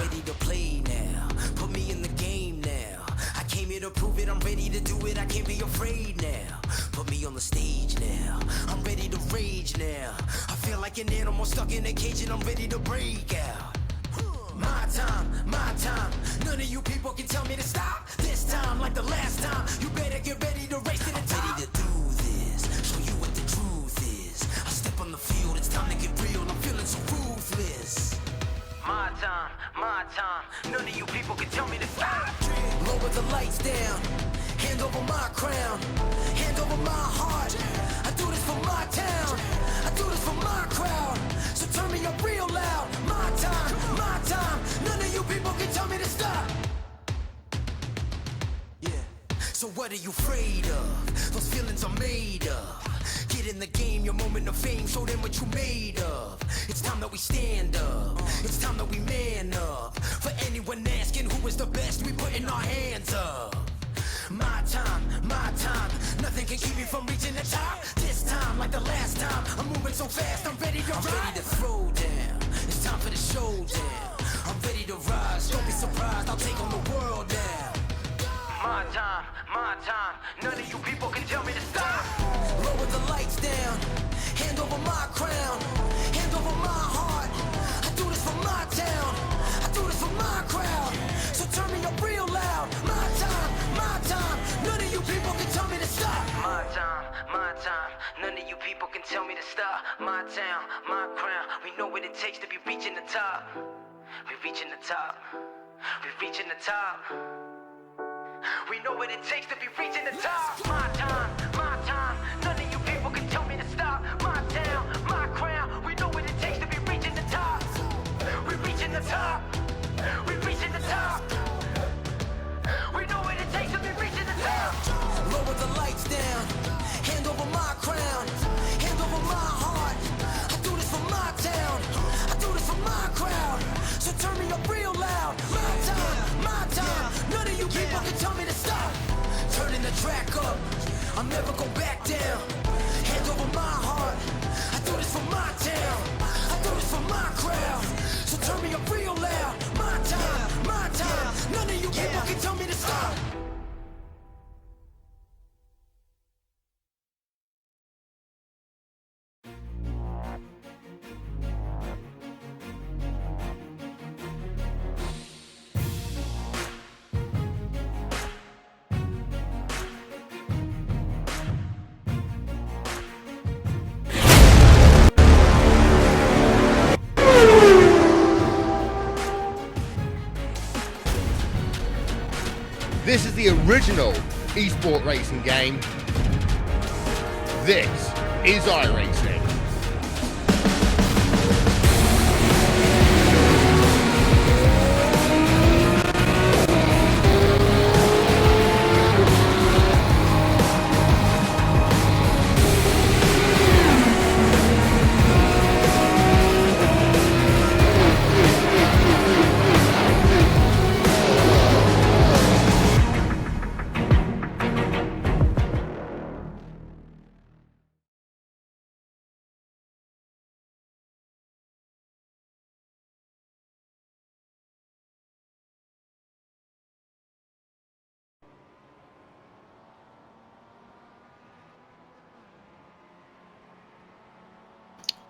ready to play now. Put me in the game now. I came here to prove it, I'm ready to do it, I can't be afraid now. Put me on the stage now, I'm ready to rage now. I feel like an animal stuck in a cage and I'm ready to break out. My time, none of you people can tell me to stop. This time, like the last time, you better get ready to race to the top. I'm ready to do this, show you what the truth is. I step on the field, it's time to get real, I'm feeling so ruthless. My time, none of you people can tell me to stop. Lower the lights down, hand over my crown, hand over my heart. I do this for my town, I do this for my crowd. So turn me up real loud. My time, none of you people can tell me to stop. Yeah. So what are you afraid of? Those feelings are made of. Get in the game, your moment of fame, show them what you made of. It's time that we stand up, it's time that we man up. For anyone asking who is the best, we putting our hands up. My time, nothing can keep me from reaching the top. This time, like the last time, I'm moving so fast, I'm ready to ride. I'm ready to throw down, it's time for the showdown. I'm ready to rise, don't be surprised, I'll take on the world now. My time, none of you people can tell me to stop. Lower the lights down, hand over my crown, hand over my heart. I do this for my town, I do this for my crowd. So turn me up real loud. My time, none of you people can tell me to stop. My time, none of you people can tell me to stop. My town, my crown, we know what it takes to be reaching the top. We're reaching the top, we're reaching the top. We know what it takes to be reaching the top. My time, none of you people can tell me to stop. My town, my crown, we know what it takes to be reaching the top. We're reaching the top, we're reaching the top. We know what it takes to be reaching the top. Lower the lights down, hand over my crown, hand over my heart. I do this for my town, I do this for my crowd. So turn me up real loud. My time, none of you people can tell me to stop. Turning the track up, I'll never go back down. Hand over my heart, I do this for my town, I do this for my crowd. So turn me up real loud. My time, none of you people can tell me to stop. This is the original esport racing game. This is iRacing.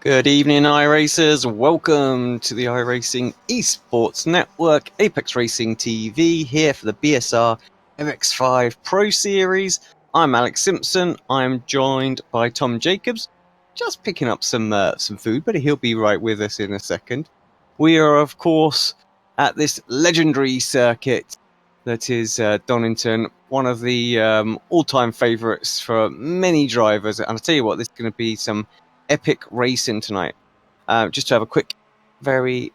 Good evening, iRacers. Welcome to the iRacing Esports Network, Apex Racing TV, here for the BSR MX5 Pro Series. I'm Alex Simpson. I'm joined by Tom Jacobs, just picking up some food, but he'll be right with us in a second. We are, of course, at this legendary circuit that is Donington, one of the all-time favourites for many drivers. And I'll tell you what, this is going to be some epic racing tonight. Just to have a quick, very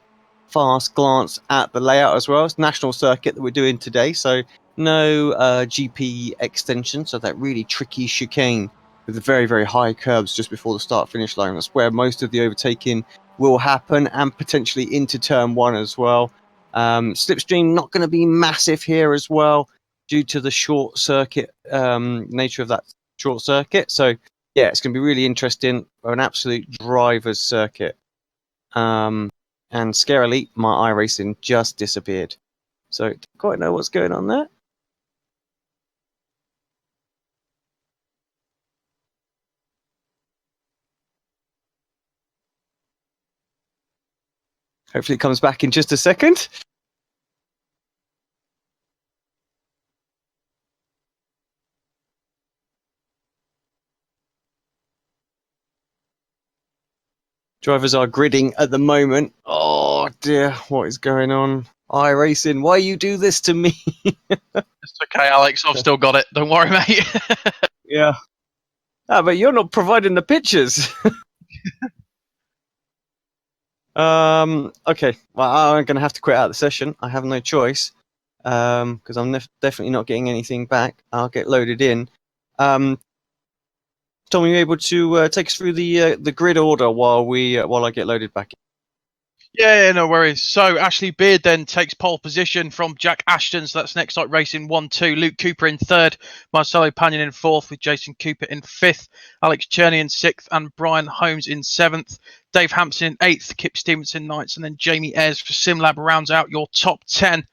fast glance at the layout as well. It's national circuit that we're doing today, so no GP extension, so that really tricky chicane with the very, very high curbs just before the start-finish line. That's where most of the overtaking will happen, and potentially into turn one as well. Slipstream not going to be massive here as well due to the short circuit nature of that short circuit. So yeah, it's going to be really interesting. An absolute driver's circuit. and scarily, my iRacing just disappeared. So, don't quite know what's going on there. Hopefully it comes back in just a second. Drivers are gridding at the moment. Oh dear, what is going on? iRacing, why you do this to me? It's okay, Alex. I've still got it. Don't worry, mate. Yeah. Ah, but you're not providing the pictures. Okay. Well, I'm going to have to quit out the session. I have no choice. Because I'm definitely not getting anything back. I'll get loaded in. Tom, are you able to take us through the grid order while I get loaded back in? Yeah, no worries. So Ashley Beard then takes pole position from Jack Ashton. So that's Next Night Racing 1-2. Luke Cooper in third. Marcelo Panion in fourth with Jason Cooper in fifth. Alex Cherney in sixth and Brian Holmes in seventh. Dave Hampson in eighth. Kip Stevenson ninth. And then Jamie Ayres for SimLab rounds out your top 10.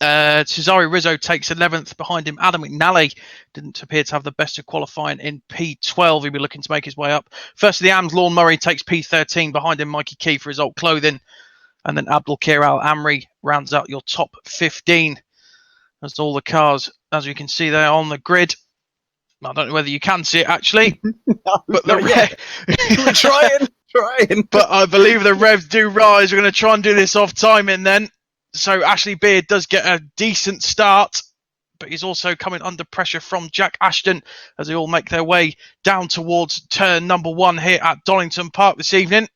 Cesare Rizzo takes 11th. Behind him, Adam McNally didn't appear to have the best of qualifying in P12. He'll be looking to make his way up. First of the AMS, Lorne Murray takes P13. Behind him, Mikey Key for his old clothing. And then Abdulkir Al Amri rounds out your top 15. That's all the cars, as you can see there on the grid. I don't know whether you can see it actually. But We're trying. But I believe the revs do rise. We're going to try and do this off timing then. So Ashley Beard does get a decent start, but he's also coming under pressure from Jack Ashton as they all make their way down towards turn number 1 here at Donington Park this evening.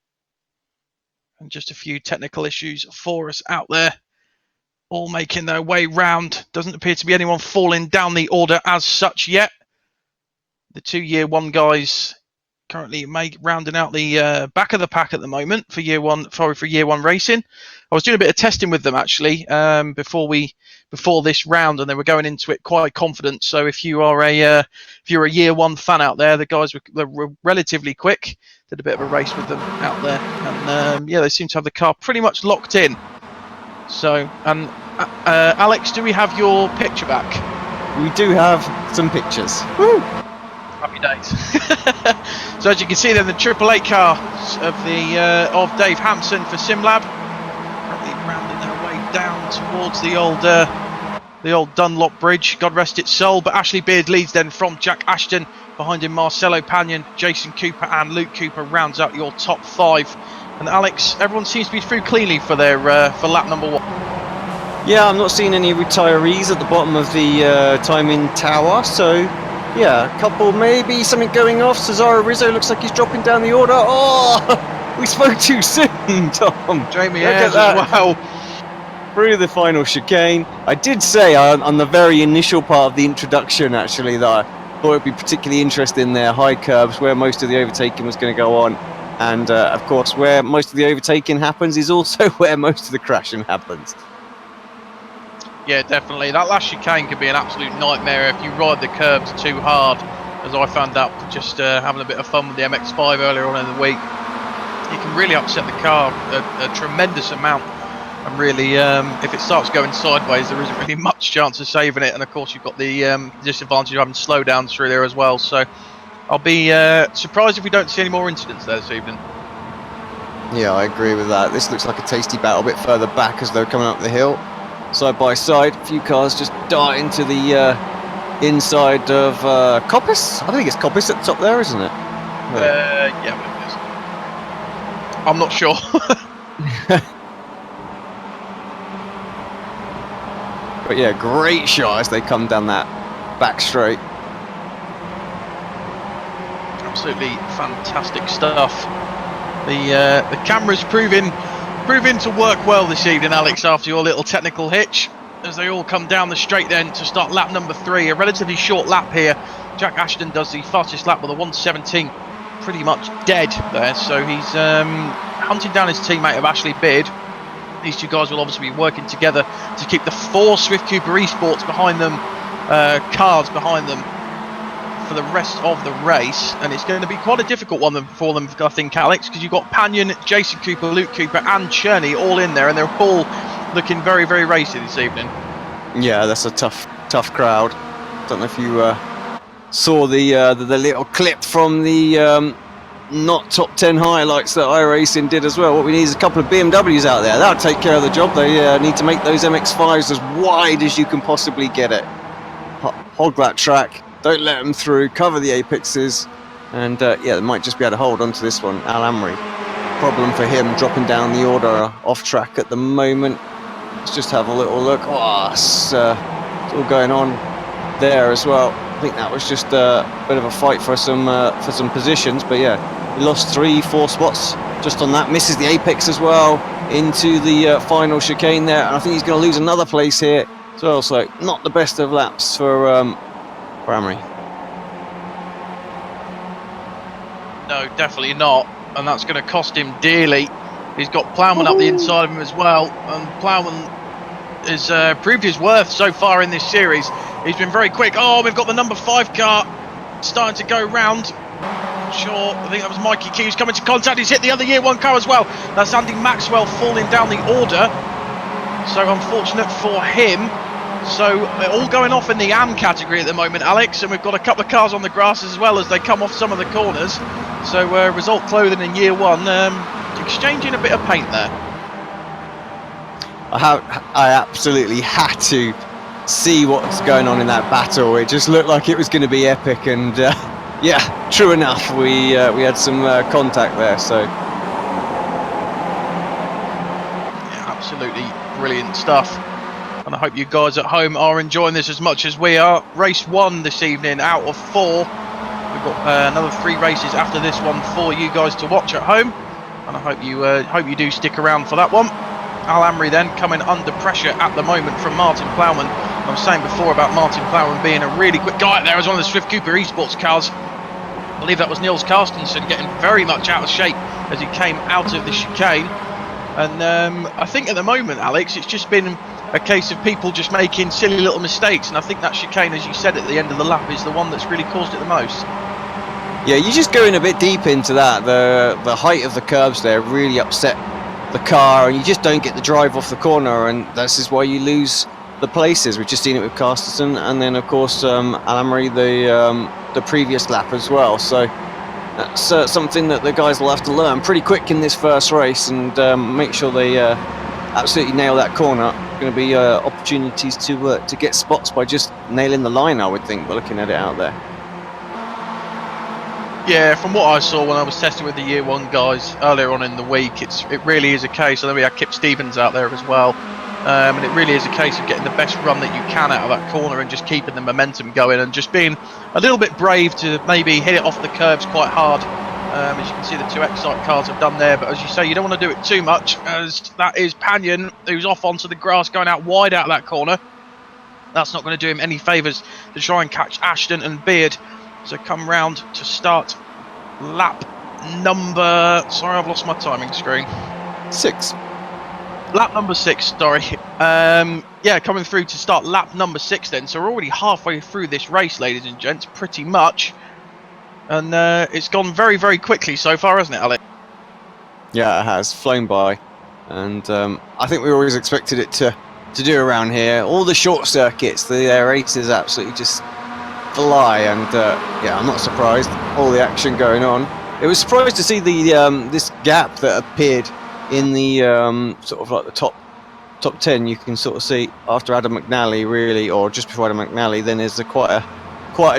And just a few technical issues for us out there. All making their way round. Doesn't appear to be anyone falling down the order as such yet. The 2 year 1 guys currently rounding out the back of the pack at the moment for year one racing. I was doing a bit of testing with them actually before this round, and they were going into it quite confident. So if you're a year 1 fan out there, the guys were relatively quick. Did a bit of a race with them out there, and they seem to have the car pretty much locked in. So, and Alex, do we have your picture back? We do have some pictures. Woo! Happy days. So as you can see, then the 888 car of Dave Hampson for SimLab, currently rounding their way down towards the old Dunlop Bridge. God rest its soul. But Ashley Beard leads then from Jack Ashton. Behind him, Marcelo Panion, Jason Cooper, and Luke Cooper rounds out your top 5. And Alex, everyone seems to be through cleanly for their for lap number 1. Yeah, I'm not seeing any retirees at the bottom of the timing tower, so. Yeah, a couple, maybe something going off. Cesare Rizzo looks like he's dropping down the order. Oh, we spoke too soon, Tom. Jamie Ayres as well. Through the final chicane. I did say on the very initial part of the introduction, actually, that I thought it would be particularly interesting there, high curbs, where most of the overtaking was going to go on. And, of course, where most of the overtaking happens is also where most of the crashing happens. Yeah, definitely. That last chicane can be an absolute nightmare if you ride the curbs too hard, as I found out just having a bit of fun with the MX5 earlier on in the week. You can really upset the car a tremendous amount, and really, if it starts going sideways, there isn't really much chance of saving it. And of course, you've got the disadvantage of having slowdowns through there as well. So I'll be surprised if we don't see any more incidents there this evening. Yeah, I agree with that. This looks like a tasty battle a bit further back as they're coming up the hill. Side by side, a few cars just dart into the inside of Coppice. I think it's Coppice at the top there, isn't it? Yeah, it is. I'm not sure. But yeah, great shot as they come down that back straight. Absolutely fantastic stuff. The camera's proving to work well this evening, Alex, after your little technical hitch, as they all come down the straight then to start lap number 3. A relatively short lap here. Jack Ashton does the fastest lap with a 1:17, pretty much dead there. So he's hunting down his teammate of Ashley Beard. These two guys will obviously be working together to keep the 4 Swift Cooper Esports behind them, cars behind them, for the rest of the race, and it's going to be quite a difficult one for them, I think, Alex, because you've got Pannion, Jason Cooper, Luke Cooper, and Cherney all in there, and they're all looking very, very racy this evening. Yeah, that's a tough crowd. Don't know if you saw the little clip from the not top 10 highlights that iRacing did as well. What we need is a couple of BMWs out there. That'll take care of the job. They need to make those MX5s as wide as you can possibly get it. Hog that track. Don't let them through. Cover the apexes. And yeah, they might just be able to hold onto this one. Al Amri. Problem for him dropping down the order off track at the moment. Let's just have a little look. Oh, it's all going on there as well. I think that was just a bit of a fight for some positions, but yeah, he lost 3-4 spots just on that. Misses the apex as well into the final chicane there, and I think he's going to lose another place here as well. So not the best of laps for Amri. No, definitely not, and that's going to cost him dearly. He's got Plowman up the inside of him as well, and Plowman has proved his worth so far in this series. He's been very quick. Oh, we've got the number 5 car starting to go round. Sure, I think that was Mikey Keys coming to contact. He's hit the other Year 1 car as well. That's Andy Maxwell falling down the order. So unfortunate for him. So all going off in the AM category at the moment, Alex, and we've got a couple of cars on the grass as well as they come off some of the corners. So Result Clothing in Year 1 exchanging a bit of paint there. I absolutely had to see what's going on in that battle. It just looked like it was going to be epic, and yeah, true enough, we had some contact there. So yeah, absolutely brilliant stuff, and I hope you guys at home are enjoying this as much as we are. Race 1 this evening out of 4. We've got another 3 races after this one for you guys to watch at home, and I hope you do stick around for that one. Al Amri then coming under pressure at the moment from Martin Plowman. I was saying before about Martin Plowman being a really quick guy out there as one of the Swift Cooper Esports cars. I believe that was Niels Carstensen getting very much out of shape as he came out of the chicane. And I think at the moment, Alex, it's just been a case of people just making silly little mistakes. And I think that chicane, as you said at the end of the lap, is the one that's really caused it the most. yeah, you just going a bit deep into that. The height of the curbs there really upset the car, and you just don't get the drive off the corner, and this is why you lose the places. We've just seen it with Carstensen, and then of course Al Amri the previous lap as well. So that's something that the guys will have to learn pretty quick in this first race, and make sure they absolutely nail that corner. Going to be opportunities to get spots by just nailing the line, I would think, by looking at it out there. Yeah, from what I saw when I was testing with the Year 1 guys earlier on in the week, it really is a case, and then we had Kip Stevens out there as well, and it really is a case of getting the best run that you can out of that corner and just keeping the momentum going and just being a little bit brave to maybe hit it off the curves quite hard, as you can see the 2 Excite cars have done there. But as you say, you don't want to do it too much, as that is Pannion, who's off onto the grass going out wide out of that corner. That's not going to do him any favours to try and catch Ashton and Beard. So come round to start lap number... Sorry, I've lost my timing screen. 6. Lap number 6, sorry. Yeah, coming through to start lap number 6 then. So we're already halfway through this race, ladies and gents, pretty much. And it's gone very, very quickly so far, hasn't it, Alex? Yeah, it has flown by, and I think we always expected it to do around here. All the short circuits, the races absolutely just fly, and yeah, I'm not surprised. All the action going on. It was surprised to see the this gap that appeared in the sort of like the top 10. You can sort of see after Adam McNally, really, or just before Adam McNally. Then there's quite a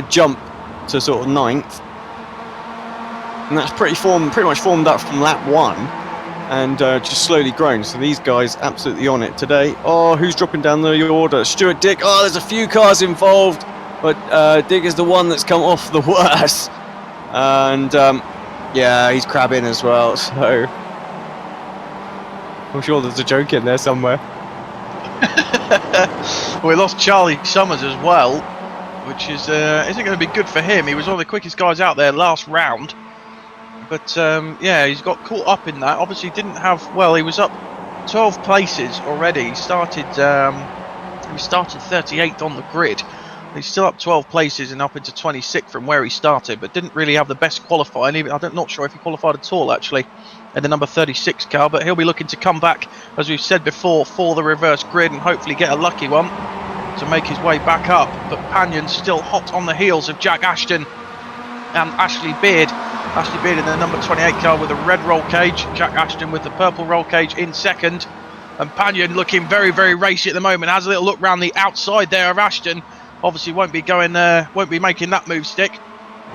jump to sort of 9th, and that's pretty much formed up from lap 1, and just slowly grown. So these guys absolutely on it today. Oh, who's dropping down the order? Stuart Dick. Oh, there's a few cars involved. But Dig is the one that's come off the worst, and yeah, he's crabbing as well. So I'm sure there's a joke in there somewhere. We lost Charlie Summers as well, which is isn't going to be good for him. He was one of the quickest guys out there last round, but yeah, he's got caught up in that. Obviously, didn't have well. He was up 12 places already. He started 38th on the grid. He's still up 12 places and up into 26th from where he started, but didn't really have the best qualifying. I'm not sure if he qualified at all, actually, in the number 36 car, but he'll be looking to come back, as we've said before, for the reverse grid and hopefully get a lucky one to make his way back up. But Panion's still hot on the heels of Jack Ashton and Ashley Beard. Ashley Beard in the number 28 car with a red roll cage, Jack Ashton with the purple roll cage in second. And Panion looking very, very racy at the moment. Has a little look round the outside there of Ashton. Obviously won't be making that move stick.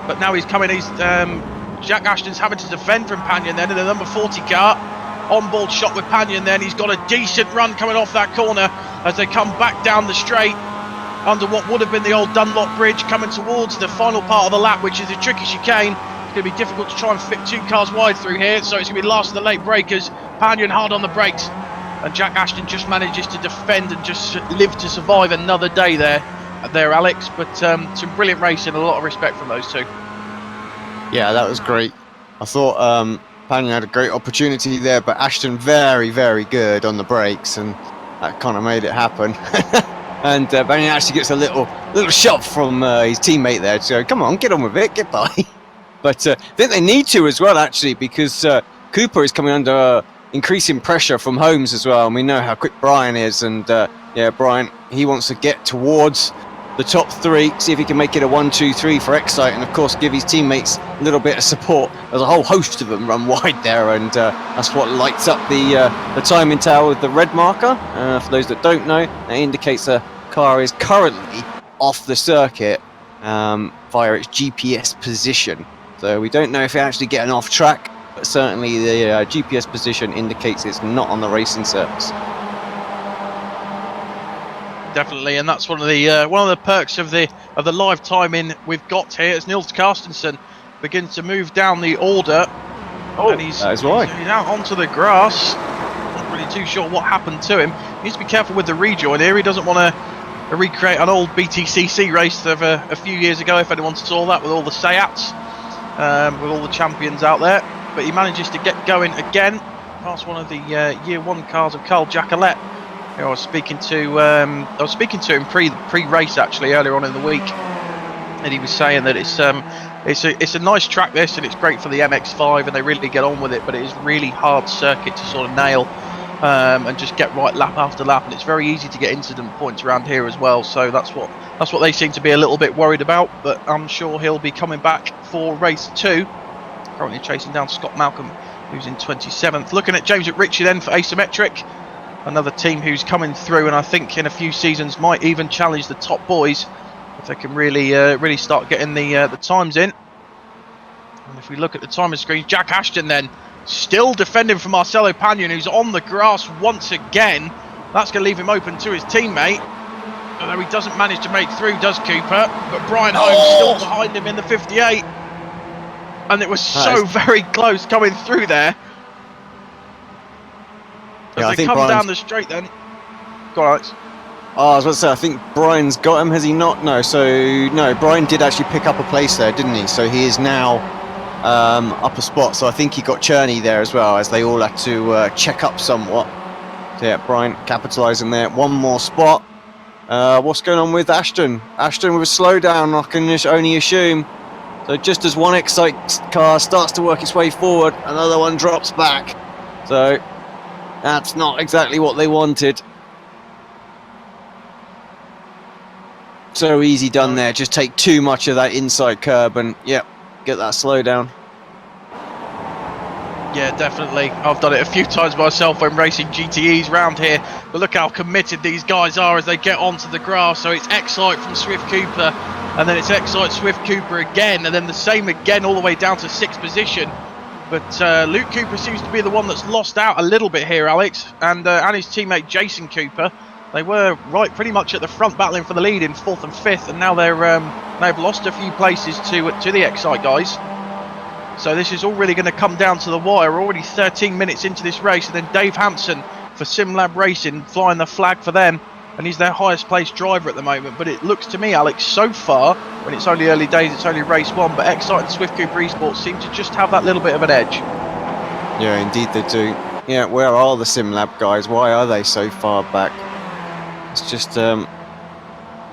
But now he's coming. Jack Ashton's having to defend from Panion then in the number 40 car. On-board shot with Panion then. He's got a decent run coming off that corner as they come back down the straight under what would have been the old Dunlop Bridge, coming towards the final part of the lap, which is a tricky chicane. It's going to be difficult to try and fit 2 cars wide through here, so it's going to be last of the late breakers. Panion hard on the brakes, and Jack Ashton just manages to defend and just live to survive another day there, Alex. But some brilliant racing, a lot of respect from those two. Yeah, that was great. I thought Panion had a great opportunity there, but Ashton very, very good on the brakes, and that kind of made it happen. And Panion actually gets a little shove from his teammate there to go, come on, get on with it, get by. But I think they need to as well, actually, because Cooper is coming under increasing pressure from Holmes as well, and we know how quick Brian is. And yeah, Brian, he wants to get towards the top 3, see if he can make it a 1, 2, 3 for Excite, and of course give his teammates a little bit of support. There's a whole host of them run wide there, and that's what lights up the timing tower with the red marker. For those that don't know, that indicates the car is currently off the circuit via its GPS position. So we don't know if it's actually getting off track, but certainly the GPS position indicates it's not on the racing surface. Definitely, and that's one of the perks of the live timing we've got here as Nils Carstensen begins to move down the order. And he's out onto the grass. Not really too sure what happened to him. He needs to be careful with the rejoin here. He doesn't want to recreate an old BTCC race of a few years ago, if anyone saw that, with all the Seats, with all the champions out there. But he manages to get going again past one of the year 1 cars of Carl Jacquelet. I was speaking to him pre-race actually earlier on in the week, and he was saying that it's a nice track this, and it's great for the MX5, and they really get on with it. But it is really hard circuit to sort of nail and just get right lap after lap, and it's very easy to get incident points around here as well. So that's what they seem to be a little bit worried about. But I'm sure he'll be coming back for race 2. Currently chasing down Scott Malcolm, who's in 27th. Looking at James McRitchie then for Asymmetric. Another team who's coming through, and I think in a few seasons might even challenge the top boys if they can really start getting the times in. And if we look at the timer screen, Jack Ashton then still defending from Marcelo Panion, who's on the grass once again. That's going to leave him open to his teammate, although he doesn't manage to make through, does Cooper. But Brian Holmes still behind him in the 58, and it was so very close coming through there. As they come down the straight then. Go on, Alex. Oh, I was about to say, I think Brian's got him, has he not? No, Brian did actually pick up a place there, didn't he? So he is now up a spot. So I think he got Cherney there as well, as they all had to check up somewhat. So yeah, Brian capitalising there. One more spot. What's going on with Ashton? Ashton with a slowdown, I can only assume. So just as one Excite car starts to work its way forward, another one drops back. So that's not exactly what they wanted. So easy done there. Just take too much of that inside curb and, yep, get that slowdown. Yeah, definitely. I've done it a few times myself when racing GTEs round here. But look how committed these guys are as they get onto the grass. So it's Excite from Swift Cooper, and then it's Excite Swift Cooper again, and then the same again all the way down to 6th position. But Luke Cooper seems to be the one that's lost out a little bit here, Alex, and his teammate Jason Cooper. They were right pretty much at the front battling for the lead in 4th and 5th, and now they've lost a few places to the Excite guys. So this is all really going to come down to the wire. We're already 13 minutes into this race, and then Dave Hampson for SimLab Racing flying the flag for them, and he's their highest placed driver at the moment. But it looks to me, Alex, so far, when it's only early days, it's only race 1, but Excite and Swift Cooper Esports seem to just have that little bit of an edge. Yeah, indeed they do. Yeah, where are the SimLab guys? Why are they so far back? It's just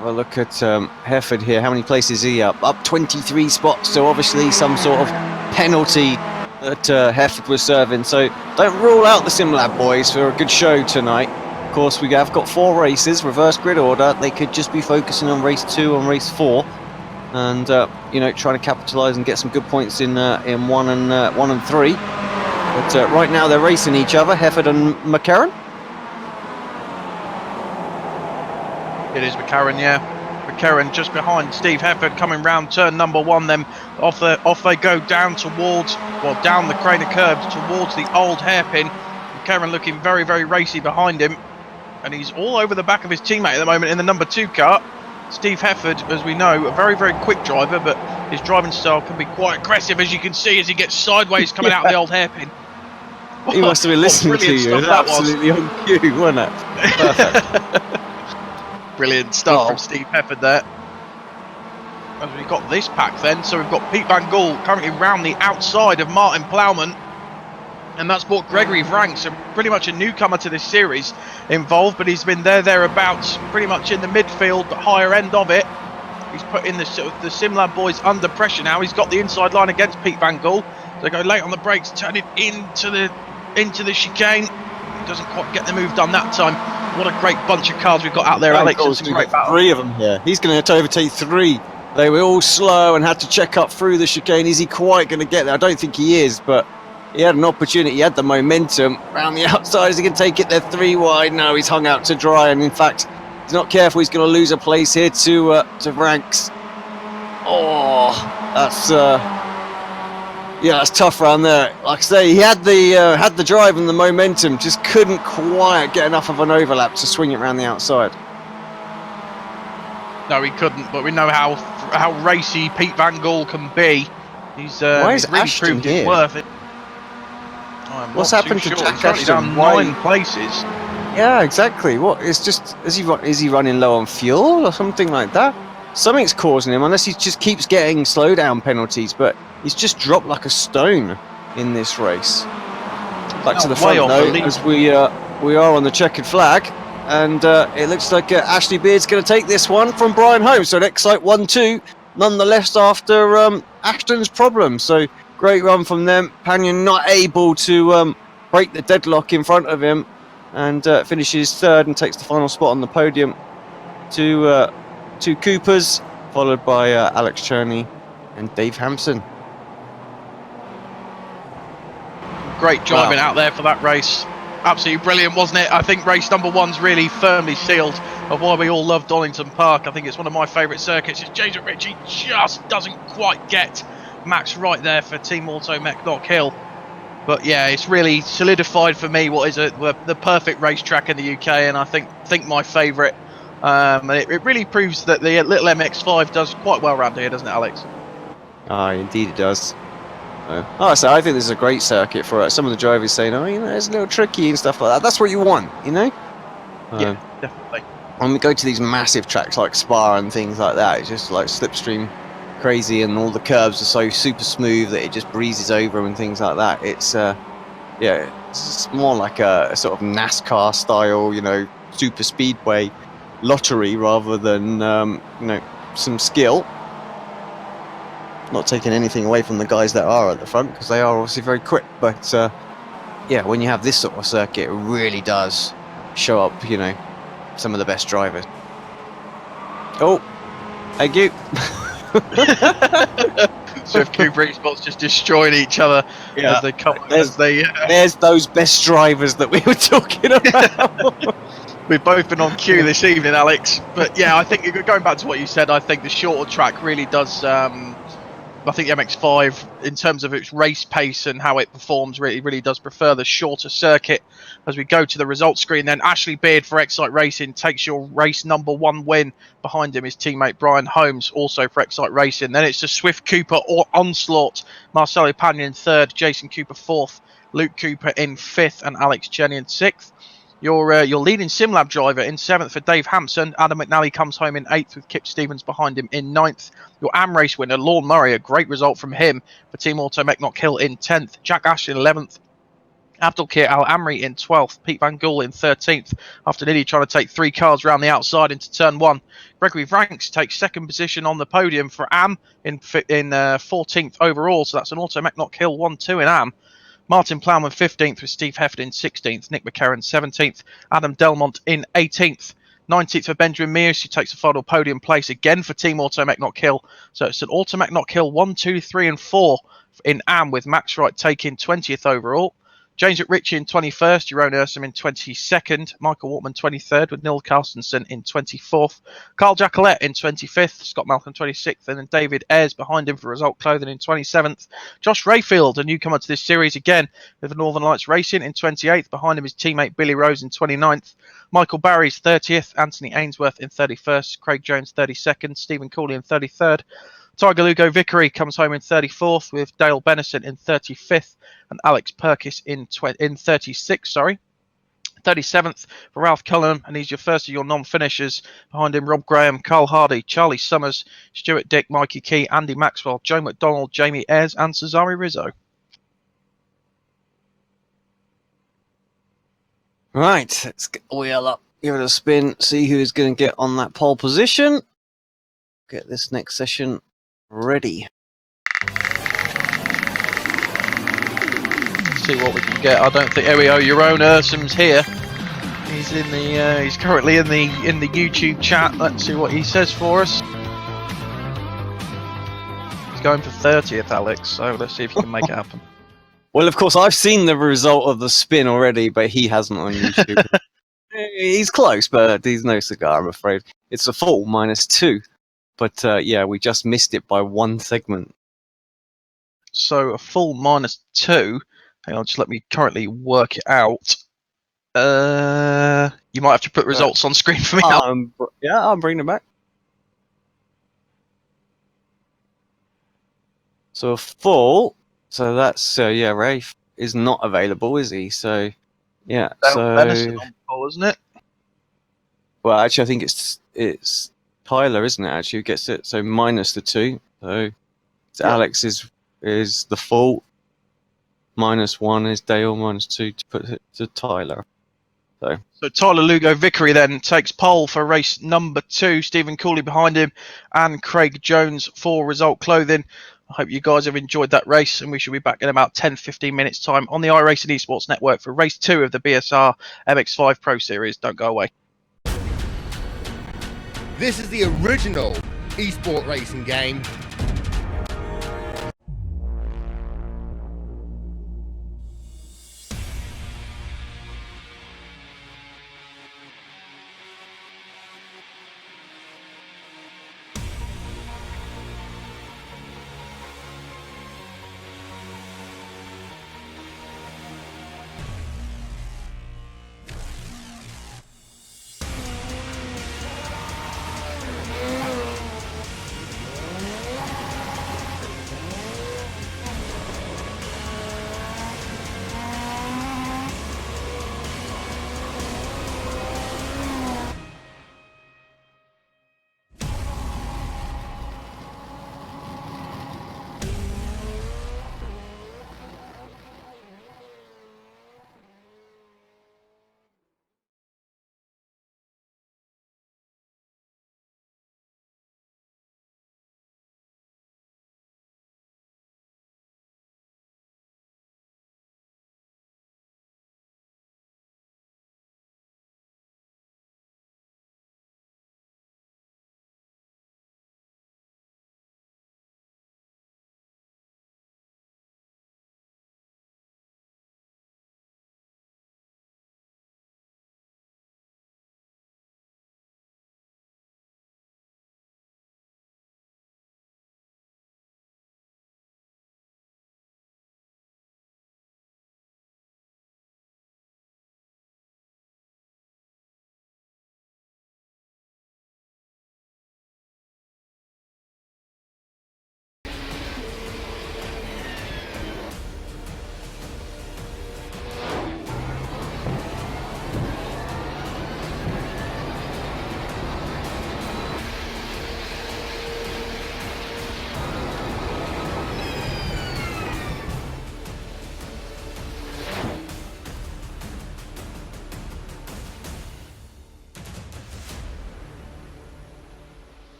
Well, look at Hefford here. How many places is he up? Up 23 spots. So obviously some sort of penalty that Hefford was serving. So don't rule out the SimLab boys for a good show tonight. Of course, we have got 4 races, reverse grid order. They could just be focusing on race 2 and race 4, and trying to capitalise and get some good points in 1 and 3. But right now they're racing each other, Hefford and McCarran. It is McCarran, yeah. McCarran just behind Steve Hefford, coming round turn number 1. Then off they go down down the crane of curbs towards the old hairpin. McCarran looking very, very racy behind him, and he's all over the back of his teammate at the moment in the number 2 car. Steve Hefford, as we know, a very, very quick driver, but his driving style can be quite aggressive, as you can see as he gets sideways coming out of the old hairpin. He must have been listening to you. Absolutely on cue, wasn't it? Perfect. Brilliant stuff from Steve Hefford there. As we've got this pack then, so we've got Pete Van Gool currently round the outside of Martin Plowman, and that's brought Gregory Vrank, so pretty much a newcomer to this series, involved, but he's been thereabouts, pretty much in the midfield, but higher end of it. He's put in the SimLab boys under pressure now. He's got the inside line against Pete Van Gool. They go late on the brakes, turning into the chicane. He doesn't quite get the move done that time. What a great bunch of cars we've got out there, Alex. It's a great battle. 3 of them here. He's going to overtake 3. They were all slow and had to check up through the chicane. Is he quite going to get there? I don't think he is, but he had an opportunity. He had the momentum around the outside. Is he going to take it there 3 wide? No, he's hung out to dry, and in fact, he's not careful. He's going to lose a place here to Ranks. Oh, that's that's tough around there. Like I say, he had the drive and the momentum, just couldn't quite get enough of an overlap to swing it around the outside. No, he couldn't. But we know how racy Pete Van Gool can be. He's really proved his worth. What's happened to Jack Ashton? Down 9 places. Yeah, exactly. What? It's just is he running low on fuel or something like that? Something's causing him, unless he just keeps getting slowdown penalties. But he's just dropped like a stone in this race. Back to the front though, as we are on the checkered flag, and it looks like Ashley Beard's going to take this one from Brian Holmes. So an Excite 1-2, nonetheless, after Ashton's problem. So great run from them. Panion not able to break the deadlock in front of him, and finishes 3rd and takes the final spot on the podium. Two Coopers, followed by Alex Cherney and Dave Hampson. Great driving out there for that race. Absolutely brilliant, wasn't it? I think race number 1's really firmly sealed of why we all love Donington Park. I think it's one of my favourite circuits. It's Jason Ritchie just doesn't quite get Max right there for Team Auto Mech Knock Hill. But yeah, it's really solidified for me what is the perfect racetrack in the UK, and I think my favourite. And it really proves that the little MX5 does quite well around here, doesn't it, Alex? Indeed it does. So I think this is a great circuit for some of the drivers saying, it's a little tricky and stuff like that. That's what you want, Yeah, definitely. When we go to these massive tracks like Spa and things like that, it's just like slipstream crazy, and all the curves are so super smooth that it just breezes over and things like that. It's it's more like a sort of NASCAR style, super speedway lottery rather than some skill. Not taking anything away from the guys that are at the front, because they are obviously very quick, but when you have this sort of circuit, it really does show up some of the best drivers. Oh, thank you. Swift Cooper Esports just destroying each other as they come. There's those best drivers that we were talking about. We've both been on cue this evening, Alex. But yeah, I think going back to what you said, I think the shorter track really does. I think the MX5, in terms of its race pace and how it performs, really does prefer the shorter circuit. As we go to the results screen, then Ashley Beard for Excite Racing takes your race number 1 win. Behind him is teammate Brian Holmes, also for Excite Racing. Then it's the Swift Cooper or Onslaught. Marcelo Panion 3rd, Jason Cooper 4th, Luke Cooper in 5th, and Alex Jenny in 6th. Your leading SimLab driver in 7th for Dave Hampson. Adam McNally comes home in 8th with Kip Stevens behind him in 9th. Your AM race winner, Lorne Murray, a great result from him for Team Auto Mech Knock Hill in 10th. Jack Ashton 11th. Abdelkir Al Amri in 12th, Pete Van Gool in 13th, after nearly trying to take 3 cars around the outside into turn 1. Gregory Vranks takes 2nd position on the podium for Am in 14th overall, so that's an Auto Mech Knock Hill 1-2 in Am. Martin Plowman 15th with Steve Hefford in 16th, Nick McCarron 17th, Adam Delmont in 18th. 19th for Benjamin Mears, who takes a final podium place again for Team Auto Mech Knock Hill. So it's an Auto Mech Knock Hill 1, 2, 3 and 4 in Am, with Max Wright taking 20th overall. James McRitchie in 21st, Jeroen Ursum in 22nd, Michael Waltman 23rd with Neil Carstensen in 24th, Carl Jacquelet in 25th, Scott Malcolm 26th, and then David Ayres behind him for Result Clothing in 27th. Josh Rayfield, a newcomer to this series again, with Northern Lights Racing in 28th, behind him his teammate Billy Rose in 29th, Michael Barry's 30th, Anthony Ainsworth in 31st, Craig Jones 32nd, Stephen Cooley in 33rd, Tiger Lugo Vickery comes home in 34th with Dale Benison in 35th and Alex Perkis in 36th. 37th for Ralph Cullen, and he's your first of your non-finishers. Behind him, Rob Graham, Carl Hardy, Charlie Summers, Stuart Dick, Mikey Key, Andy Maxwell, Joe McDonald, Jamie Ayres, and Cesare Rizzo. Right, let's get the wheel up, give it a spin, see who is going to get on that pole position. Get this next session ready. See what we can get. I don't think. Here we go. Jeroen Ursum's here. He's in the. He's currently in the YouTube chat. Let's see what he says for us. He's going for 30th, Alex. So let's see if he can make it happen. Well, of course, I've seen the result of the spin already, but he hasn't on YouTube. He's close, but he's no cigar, I'm afraid. It's a full -2. But yeah, we just missed it by 1 segment. So a full -2. Hang on, just let me currently work it out. You might have to put results on screen for me now. Yeah, I'll bring them back. So a full. So that's yeah. Rafe is not available, is he? So yeah. Benison on pole, isn't it? Well, actually, I think it's Tyler, isn't it? Actually, who gets it. So -2. So yeah. Alex is the full. -1 is Dale. -2 to put it to Tyler. So Tyler Lugo Vickery then takes pole for race number 2. Stephen Cooley behind him, and Craig Jones for Result Clothing. I hope you guys have enjoyed that race, and we should be back in about 10-15 minutes time on the iRacing Esports Network for race 2 of the BSR MX5 Pro Series. Don't go away. This is the original esport racing game.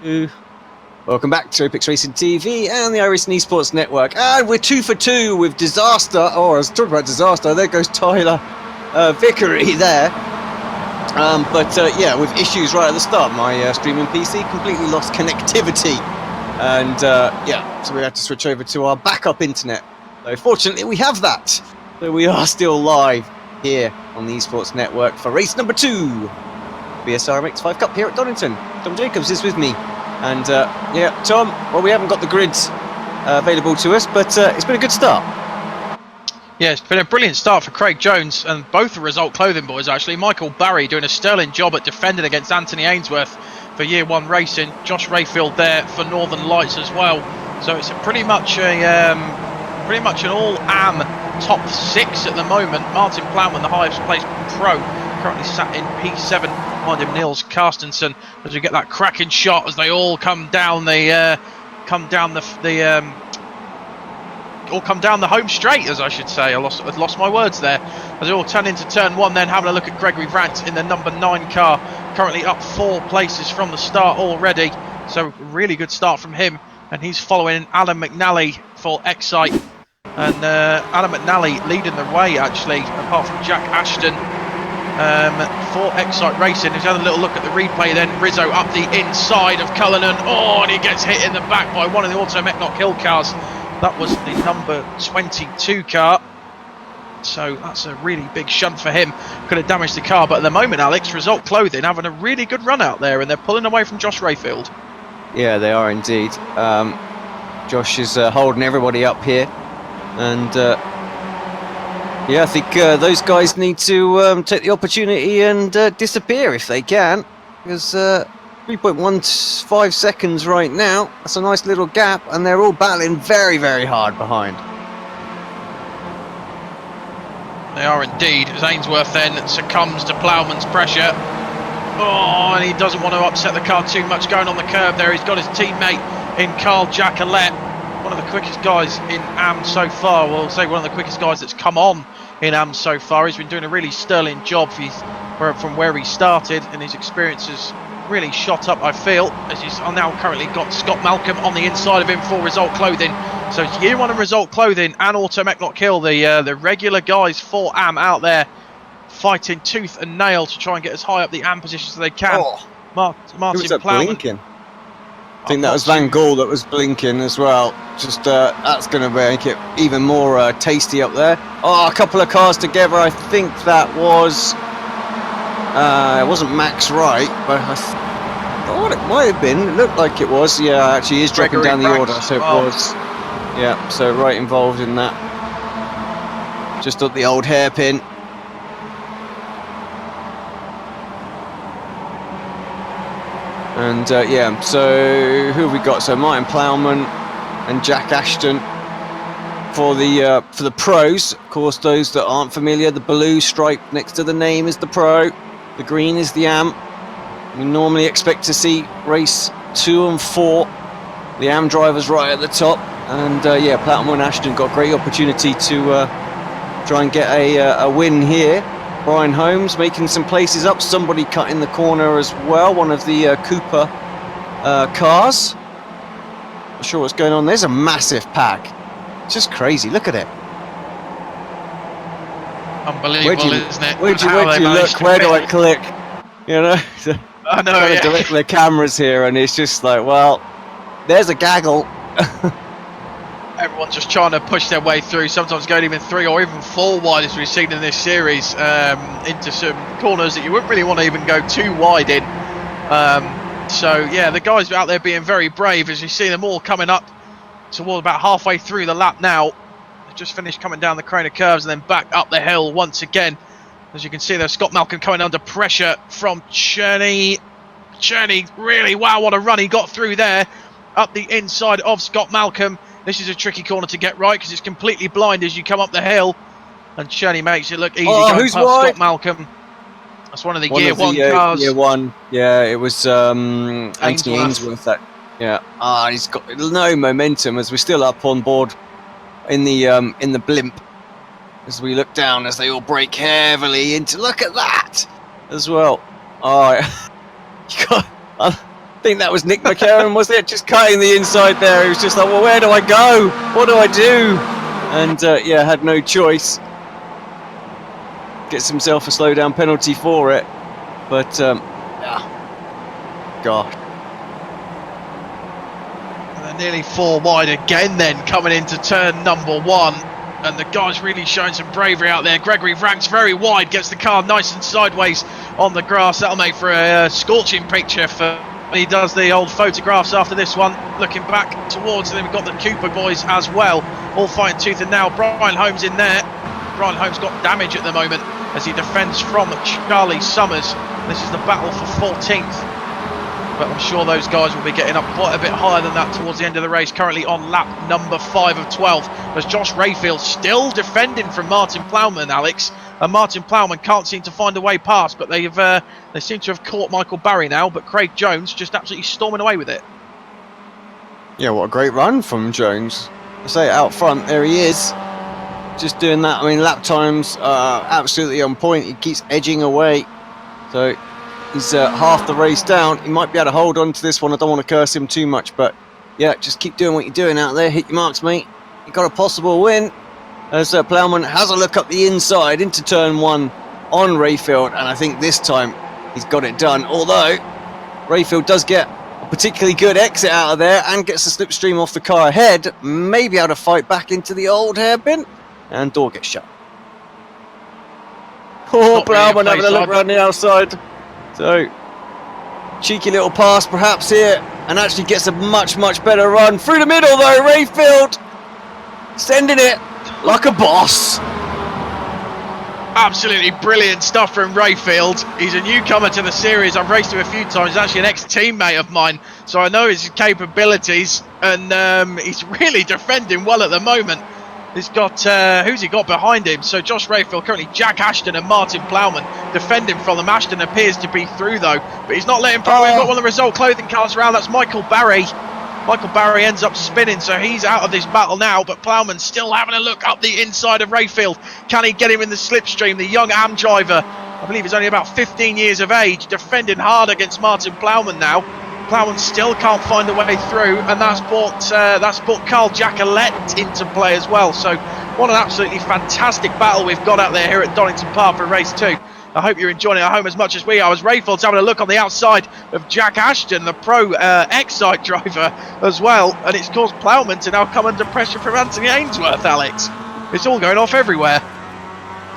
Welcome back to Apex Racing TV and the iRacing Esports Network. And we're 2 for 2 with disaster. Oh, I was talking about disaster. There goes Tyler Vickery there. Yeah, with issues right at the start. My streaming PC completely lost connectivity. And yeah, so we had to switch over to our backup internet. So fortunately, we have that. So we are still live here on the Esports Network for race number 2. BSR MX5 Cup here at Donington. Tom Jacobs is with me. And yeah, Tom, well, we haven't got the grids available to us, but it's been a good start. Yeah, it's been a brilliant start for Craig Jones and both the Result Clothing boys, actually. Michael Barry doing a sterling job at defending against Anthony Ainsworth for Year 1 Racing. Josh Rayfield there for Northern Lights as well. So it's pretty much an all-AM top 6 at the moment. Martin Plowman, the highest placed pro, currently sat in P7 behind him. Niels Carstensen, as we get that cracking shot as they all come down the home straight, as I should say. I lost my words there. As they all turn into turn 1, then having a look at Gregory Brandt in the number 9 car, currently up 4 places from the start already. So really good start from him, and he's following Alan McNally for Excite. And Alan McNally leading the way, actually, apart from Jack Ashton for Excite Racing. He's had a little look at the replay then. Rizzo up the inside of Cullinan. Oh, and he gets hit in the back by one of the Automech Not Kill cars. That was the number 22 car. So that's a really big shunt for him. Could have damaged the car. But at the moment, Alex, Result Clothing having a really good run out there, and they're pulling away from Josh Rayfield. Yeah, they are indeed. Josh is holding everybody up here. And yeah, I think those guys need to take the opportunity and disappear if they can. Because 3.15 seconds right now. That's a nice little gap, and they're all battling very, very hard behind. They are indeed. As Ainsworth then succumbs to Plowman's pressure. Oh, and he doesn't want to upset the car too much going on the curb there. He's got his teammate in Carl Jacquelet, one of the quickest guys in AM so far. Well, I'll say one of the quickest guys that's come on in AM so far. He's been doing a really sterling job from where he started, and his experience has really shot up, I feel, as he's now currently got Scott Malcolm on the inside of him for Result Clothing. So it's Year 1 of Result Clothing and Automech Not Kill, the regular guys for AM out there fighting tooth and nail to try and get as high up the AM positions as they can. Oh, Martin Plowman. Blinking? I think that was Van Gaal that was blinking as well. Just that's going to make it even more tasty up there. Oh, a couple of cars together. I think that was it wasn't Max Wright, but I thought it might have been. It looked like it was. Yeah, actually, he is dropping down the order, so it was. Yeah, so Wright involved in that. Just at the old hairpin. And yeah, so who have we got? So Martin Plowman and Jack Ashton for the pros. Of course, those that aren't familiar, the blue stripe next to the name is the pro, the green is the AM. We normally expect to see race 2 and 4, the AM drivers right at the top, and yeah, Plowman and Ashton got a great opportunity to try and get a win here. Brian Holmes making some places up, somebody cut in the corner as well, one of the Cooper cars. Not sure what's going on. There's a massive pack. It's just crazy, look at it. Unbelievable, isn't it? Where do you look? Where do I click? You know? I know, yeah. Direct the cameras here, and it's just like, well, there's a gaggle. Everyone's just trying to push their way through, sometimes going even 3 or even 4 wide, as we've seen in this series, into some corners that you wouldn't really want to even go too wide in. So yeah, the guys out there being very brave, as you see them all coming up toward about halfway through the lap now. They've just finished coming down the corner curves and then back up the hill once again. As you can see there, Scott Malcolm coming under pressure from Cherney. Cherney, really, wow, what a run he got through there, up the inside of Scott Malcolm. This is a tricky corner to get right because it's completely blind as you come up the hill, and Cherney makes it look easy going past Scott Malcolm. That's one of the Year 1 cars. Year 1, yeah, it was Anthony Ainsworth. That, he's got no momentum as we're still up on board in the blimp. As we look down, as they all brake heavily into. Look at that as well. Oh, think that was Nick McCarron, was it? Just cutting the inside there. He was just like, well, where do I go? What do I do? And yeah, had no choice. Gets himself a slowdown penalty for it. But, gosh. They're nearly 4 wide again then, coming into turn number 1. And the guy's really showing some bravery out there. Gregory Ranks very wide, gets the car nice and sideways on the grass. That'll make for a scorching picture for... He does the old photographs after this one, looking back towards them. We've got the Cooper boys as well, all fighting tooth and nail. Brian Holmes in there. Brian Holmes got damage at the moment as he defends from Charlie Summers. This is the battle for 14th. But I'm sure those guys will be getting up quite a bit higher than that towards the end of the race. Currently on lap number 5 of 12. As Josh Rayfield still defending from Martin Plowman, Alex. And Martin Plowman can't seem to find a way past. But they seem to have caught Michael Barry now. But Craig Jones just absolutely storming away with it. Yeah, what a great run from Jones. I say out front, there he is. Just doing that. I mean, lap times are absolutely on point. He keeps edging away. So... he's half the race down. He might be able to hold on to this one. I don't want to curse him too much, but yeah, just keep doing what you're doing out there. Hit your marks, mate. You got a possible win. As Plowman has a look up the inside into turn 1 on Rayfield, and I think this time he's got it done. Although Rayfield does get a particularly good exit out of there and gets the slipstream off the car ahead, maybe able to fight back into the old hairpin, and door gets shut. Oh, Plowman having a look around the outside. So, cheeky little pass perhaps here, and actually gets a much, much better run. Through the middle though, Rayfield sending it like a boss. Absolutely brilliant stuff from Rayfield. He's a newcomer to the series. I've raced him a few times. He's actually an ex-teammate of mine, so I know his capabilities, and he's really defending well at the moment. He's got, who's he got behind him? So Josh Rayfield, currently Jack Ashton and Martin Plowman defending from them. Ashton appears to be through though, but he's not letting Plowman. We've got one of the result clothing cars around. That's Michael Barry. Michael Barry ends up spinning, so he's out of this battle now, but Plowman's still having a look up the inside of Rayfield. Can he get him in the slipstream? The young AM driver, I believe he's only about 15 years of age, defending hard against Martin Plowman now. Plowman still can't find a way through, and that's brought Carl Jacquelet into play as well. So what an absolutely fantastic battle we've got out there here at Donington Park for race 2. I hope you're enjoying it at home as much as we are, as Rayfield's having a look on the outside of Jack Ashton, the pro Excite driver as well, and it's caused Plowman to now come under pressure from Anthony Ainsworth, Alex. It's all going off everywhere.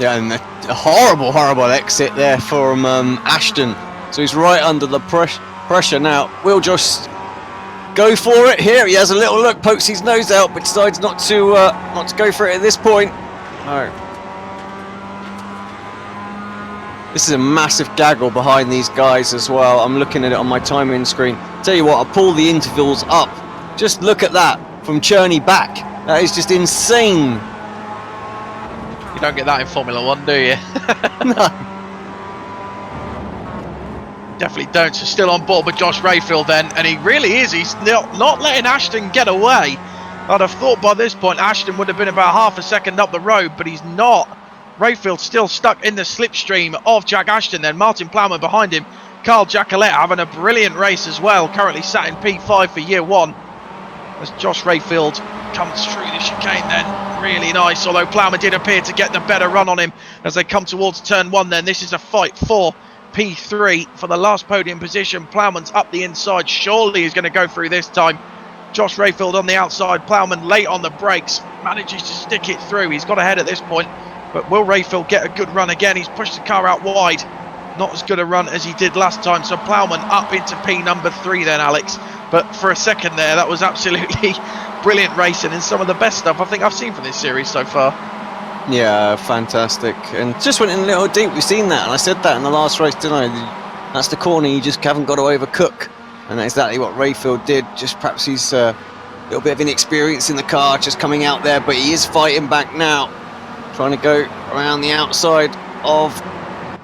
Yeah, and a horrible, horrible exit there from Ashton. So he's right under the pressure now. We'll just go for it here. He has a little look, pokes his nose out, but decides not to go for it at this point. No. This is a massive gaggle behind these guys as well. I'm looking at it on my timing screen. Tell you what, I'll pull the intervals up. Just look at that from Cherney back. That is just insane. You don't get that in Formula 1, do you? No. Definitely don't. So still on board with Josh Rayfield then, and he really is. He's not letting Ashton get away. I'd have thought by this point Ashton would have been about half a second up the road, but he's not. Rayfield still stuck in the slipstream of Jack Ashton then. Martin Plowman behind him. Carl Jacquelet having a brilliant race as well. Currently sat in P5 for year 1. As Josh Rayfield comes through the chicane then. Really nice, although Plowman did appear to get the better run on him as they come towards turn 1 then. This is a fight for P3 for the last podium position. Plowman's up the inside. Surely he's going to go through this time. Josh Rayfield on the outside. Plowman late on the brakes. Manages to stick it through. He's got ahead at this point. But will Rayfield get a good run again? He's pushed the car out wide. Not as good a run as he did last time. So Plowman up into P number 3 then, Alex. But for a second there, that was absolutely brilliant racing and some of the best stuff I think I've seen from this series so far. Yeah, fantastic. And just went in a little deep. We've seen that, and I said that in the last race, didn't I? That's the corner you just haven't got to overcook. And that's exactly what Rayfield did. Just perhaps he's a little bit of inexperience in the car, just coming out there. But he is fighting back now. Trying to go around the outside of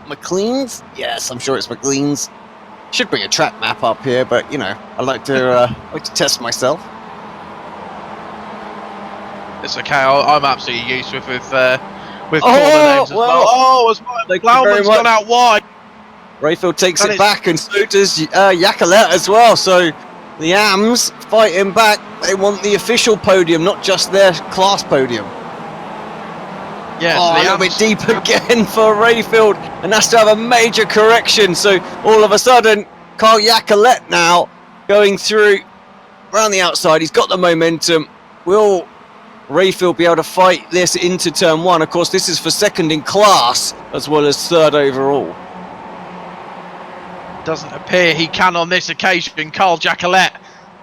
McLean's. Yes, I'm sure it's McLean's. Should bring a track map up here, but you know, I like to test myself. It's okay. I'm absolutely used with corner names as well. Oh, as Plowman's gone out wide. Rayfield takes And it it's- back, and so does Yacolet as well. So the AMs fighting back. They want the official podium, not just their class podium. Yeah, Oh, so a the little bit AMs deep again for Rayfield, and has to have a major correction. So all of a sudden, Carl Yacolet now going through around the outside. He's got the momentum. Will Rayfield be able to fight this into turn one? Of course, this is for second in class as well as third overall. doesn't appear he can on this occasion. Carl Yacolet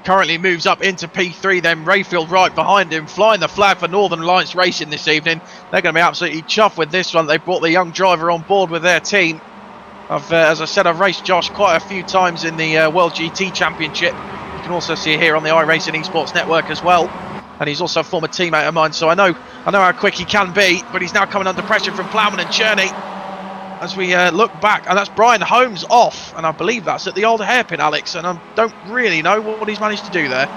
currently moves up into P3, then Rayfield right behind him, flying the flag for Northern Lights Racing this evening. They're going to be absolutely chuffed with this one. They brought the young driver on board with their team. As I said, I've raced Josh quite a few times in the World GT Championship. You can also see it here on the iRacing Esports Network as well. And he's also a former teammate of mine, so I know how quick he can be. But he's now coming under pressure from Plowman and Cherney. As we look back, and that's Brian Holmes off, and I believe that's at the old hairpin, Alex, and I don't really know what he's managed to do there.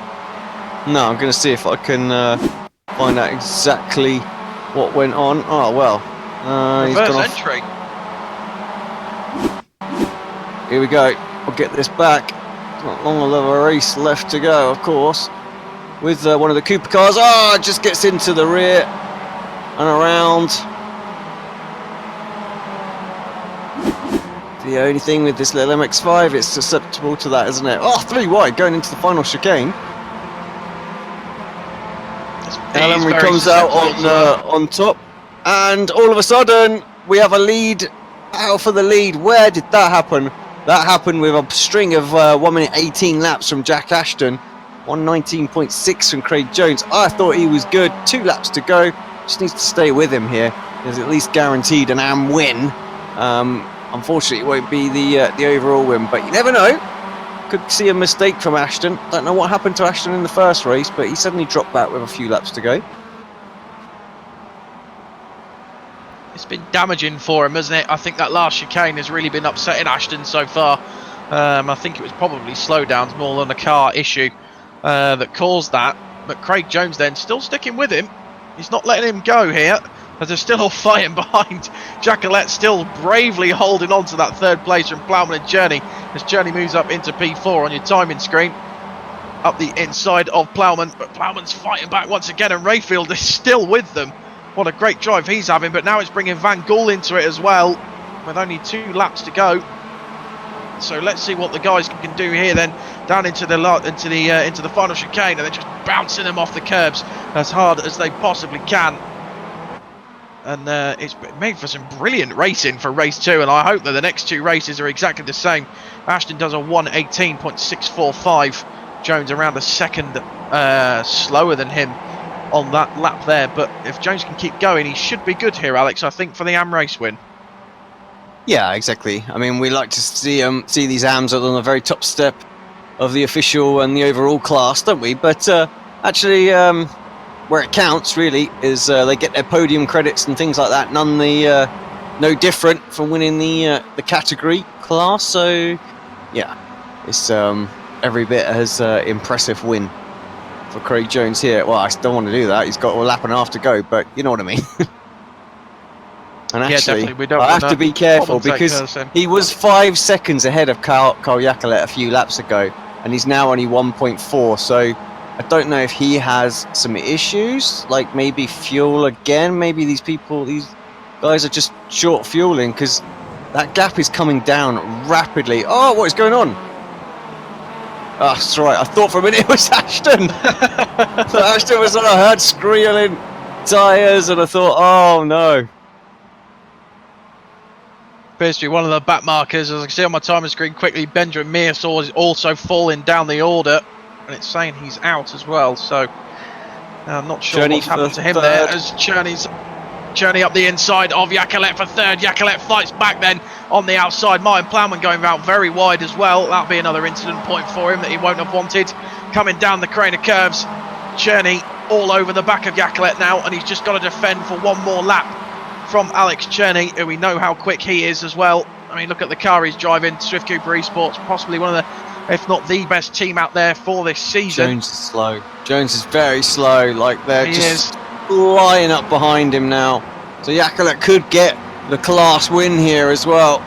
No, I'm going to see if I can find out exactly what went on. Oh, well. He's Reverse gone off. entry. Here we go. We'll get this back. Not long of a race left to go, of course. With one of the Cooper cars. Oh, it just gets into the rear and around. The only thing with this little MX5, it's susceptible to that, isn't it? Oh, 3 wide going into the final chicane. Emery comes out on top, and all of a sudden we have a lead. Out for the lead. Where did that happen? That happened with a string of 1 minute 18 laps from Jack Ashton, 119.6 from Craig Jones. I thought he was good. 2 laps to go. Just needs to stay with him here. He's at least guaranteed an AM win. Unfortunately, it won't be the overall win, but you never know. Could see a mistake from Ashton. Don't know what happened to Ashton in the first race, but he suddenly dropped back with a few laps to go. It's been damaging for him, hasn't it? I think that last chicane has really been upsetting Ashton so far. I think it was probably slowdowns more than a car issue that caused that. But Craig Jones then still sticking with him. He's not letting him go here, as they're still all fighting behind. Yacolet still bravely holding on to that third place from Plowman and Cherney, as Cherney moves up into P4 on your timing screen. Up the inside of Plowman, but Plowman's fighting back once again, and Rayfield is still with them. What a great drive he's having, but now it's bringing Van Gool into it as well, with only 2 laps to go. So let's see what the guys can do here then, down into the final chicane, and they're just bouncing them off the curbs as hard as they possibly can. And it's made for some brilliant racing for race 2, and I hope that the next 2 races are exactly the same. Ashton does a 1:18.645. Jones around a second slower than him on that lap there, but if Jones can keep going, he should be good here, Alex, I think, for the AM race win. Yeah, exactly. I mean, we like to see these AMs on the very top step of the official and the overall class, don't we? But actually, where it counts really is they get their podium credits and things like that. None no different from winning the category class. So yeah, it's every bit as impressive win for Craig Jones here. Well, I don't want to do that. He's got a lap and a half to go, but you know what I mean. And actually, we don't I have to be careful because person. he was 5 seconds ahead of Carl Yacolet a few laps ago, and he's now only 1.4. So I don't know if he has some issues, like maybe fuel again. Maybe these guys are just short fueling, because that gap is coming down rapidly. Oh, what is going on? Oh, that's right. I thought for a minute it was Ashton. Ashton was on. I heard squealing tyres, and I thought, oh no. Appears to be one of the back markers. As I can see on my timer screen quickly, Benjamin Mearsaw is also falling down the order, and it's saying he's out as well. So I'm not sure what's happened to him there, as Cherney up the inside of Yacolet for third. Yacolet fights back then on the outside. Martin Plowman going out very wide as well. That'll be another incident point for him that he won't have wanted. Coming down the crane of curves, Cherney all over the back of Yacolet now, and he's just got to defend for one more lap from Alex Cherney, who we know how quick he is as well. I mean, look at the car he's driving. Swift Cooper Esports, possibly one of the, if not the best team out there for this season. Jones is slow. Jones is very slow. Like they're He just flying up behind him now. So Yacolet could get the class win here as well.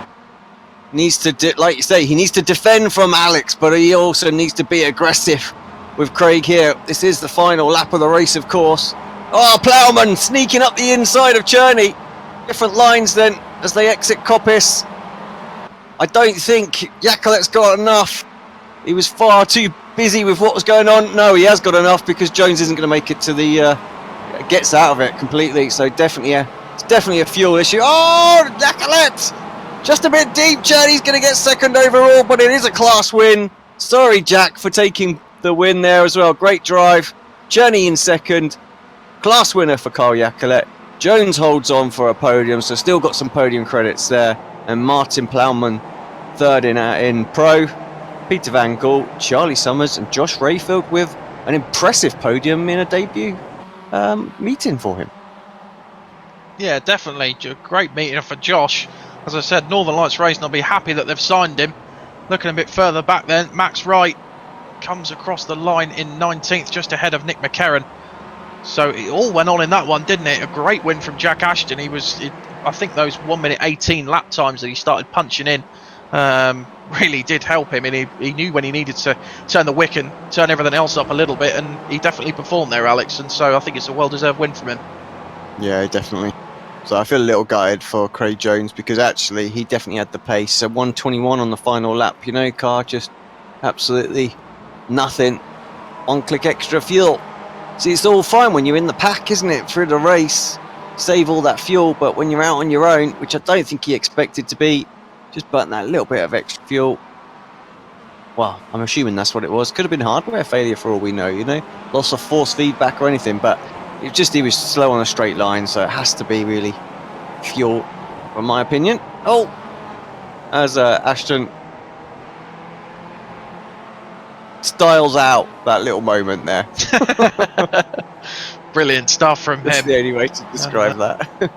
needs to, like you say, he needs to defend from Alex, but he also needs to be aggressive with Craig here. This is the final lap of the race, of course. Oh, Plowman sneaking up the inside of Cherney. Different lines then as they exit Coppice. I don't think Yacolet's got enough. He was far too busy with what was going on. No, he has got enough because Jones isn't going to make it to the... gets out of it completely. So definitely it's definitely a fuel issue. Oh, Yacolet! Just a bit deep. Cherney's going to get second overall, but it is a class win. Sorry, Jack, for taking the win there as well. Great drive. Cherney in second. Class winner for Carl Yacolet. Jones holds on for a podium, so still got some podium credits there. And Martin Plowman third in pro. Peter Van Gaal, Charlie Summers, and Josh Rayfield with an impressive podium in a debut meeting for him. Yeah, definitely. Great meeting for Josh. As I said, Northern Lights Racing will be happy that they've signed him. Looking a bit further back then, Max Wright comes across the line in 19th, just ahead of Nick McCarron. So it all went on in that one, didn't it? A great win from Jack Ashton. I think those 1 minute 18 lap times that he started punching in really did help him, and he knew when he needed to turn the wick and turn everything else up a little bit, and he definitely performed there, Alex. And so I think it's a well-deserved win from him. Yeah, definitely. So I feel a little gutted for Craig Jones because actually he definitely had the pace. So 1:21 on the final lap, car just absolutely nothing. On click extra fuel. See, it's all fine when you're in the pack, isn't it, through the race? Save all that fuel, but when you're out on your own, which I don't think he expected to be, just burnt that little bit of extra fuel. Well, I'm assuming that's what it was. Could have been hardware failure for all we know, Loss of force feedback or anything, but he was slow on a straight line, so it has to be really fuel, from my opinion. Oh, as Ashton styles out that little moment there. Brilliant stuff from That's him. the only way to describe that.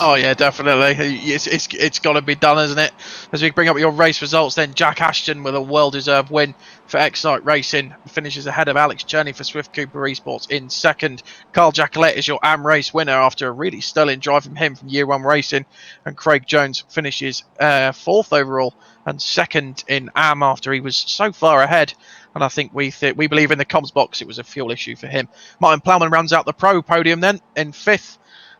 Oh yeah, definitely. It's got to be done, isn't it? As we bring up your race results, then Jack Ashton with a well-deserved win for Excite Racing finishes ahead of Alex Cherney for Swift Cooper Esports in second. Carl Yacolet is your AM race winner after a really sterling drive from him from Year One Racing, and Craig Jones finishes fourth overall and second in AM after he was so far ahead. And I think we believe in the comms box it was a fuel issue for him. Martin Plowman rounds out the pro podium then in fifth.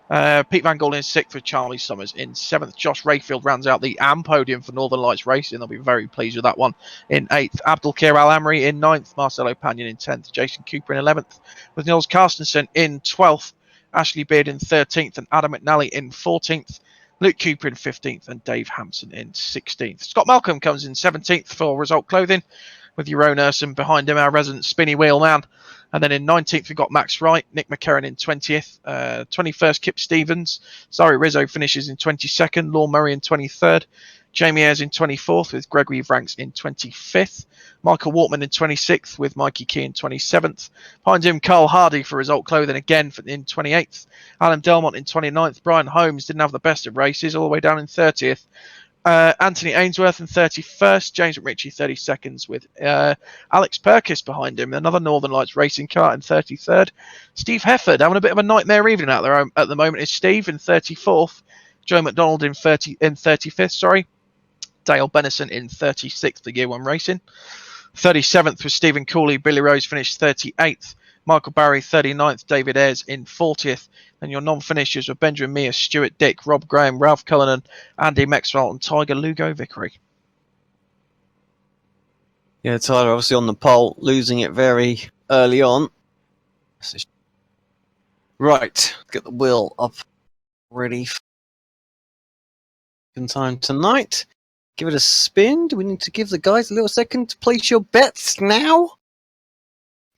Pete Van Gaal in sixth with Charlie Summers in seventh. Josh Rayfield rounds out the AM podium for Northern Lights Racing. They'll be very pleased with that one. In eighth, Abdulkir Al Amri in ninth. Marcelo Panion in 10th. Jason Cooper in 11th. With Nils Carstensen in 12th. Ashley Beard in 13th. And Adam McNally in 14th. Luke Cooper in 15th. And Dave Hampson in 16th. Scott Malcolm comes in 17th for Result Clothing, with Jeroen Urson behind him, our resident spinny wheel man. And then in 19th, we've got Max Wright, Nick McCarron in 20th, 21st, Kip Stevens. Zari Rizzo finishes in 22nd, Law Murray in 23rd, Jamie Ayres in 24th, with Gregory Vranks in 25th, Michael Wortman in 26th, with Mikey Key in 27th. Behind him, Carl Hardy for Result Clothing again in 28th, Alan Delmont in 29th, Brian Holmes didn't have the best of races, all the way down in 30th. Anthony Ainsworth in 31st, James McRitchie 32nd, with Alex Perkis behind him, another Northern Lights racing car in 33rd. Steve Hefford having a bit of a nightmare evening out there at the moment is Steve in 34th, Joe McDonald in 35th, Dale Bennison in 36th for Year One Racing. 37th was Stephen Cooley, Billy Rose finished 38th, Michael Barry 39th, David Ayres in 40th, and your non-finishers were Benjamin Mears, Stuart Dick, Rob Graham, Ralph Cullinan, Andy Maxwell, and Tiger Lugo Vickery. Yeah, Tyler obviously on the pole, losing it very early on. Right, get the wheel up ready for time tonight. Give it a spin. Do we need to give the guys a little second to place your bets now?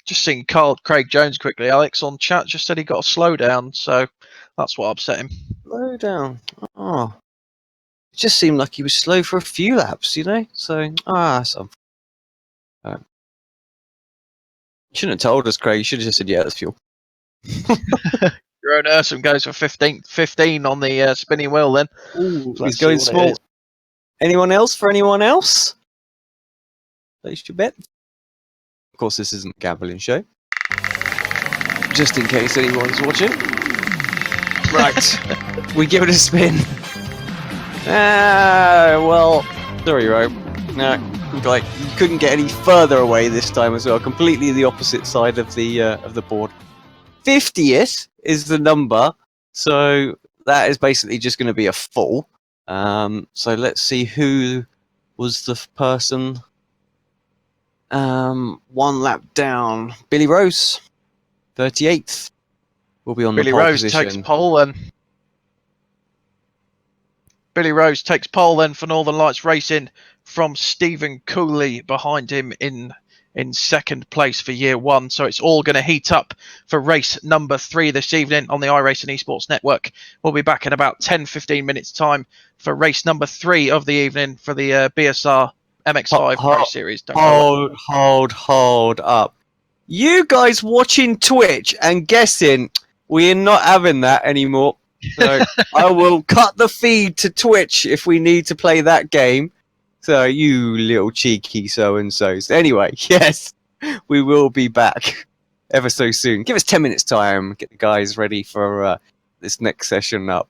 Just seeing Craig Jones quickly, Alex, on chat just said he got a slowdown, so that's what upset him. Slow down. Oh. It just seemed like he was slow for a few laps, So, so. You shouldn't have told us, Craig. You should have just said, yeah, that's fuel. Jeroen Urson goes for 15 on the spinning wheel then. Ooh, he's going small. Anyone else for anyone else? Place your bet. Of course, this isn't a gambling show. Just in case anyone's watching. Right. We give it a spin. Well, Sorry, Ro. No, like you couldn't get any further away this time as well. Completely the opposite side of the board. 50th is the number, so that is basically just going to be a full. So let's see who was the person. One lap down. Billy Rose, 38th, will be on Billy the pole Rose position. takes pole then. Billy Rose takes pole then for Northern Lights Racing from Stephen Cooley behind him in second place for year one. So it's all going to heat up for race number 3 this evening on the iRacing Esports Network. We'll be back in about 10-15 minutes time for race number 3 of the evening for the BSR MX5 Pro Series. Hold up. You guys watching Twitch and guessing we're not having that anymore. So I will cut the feed to Twitch if we need to play that game. So you little cheeky so-and-sos. Anyway, yes, we will be back ever so soon. Give us 10 minutes time. Get the guys ready for this next session up.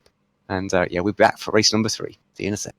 And yeah, we'll be back for race number 3. See you in a sec.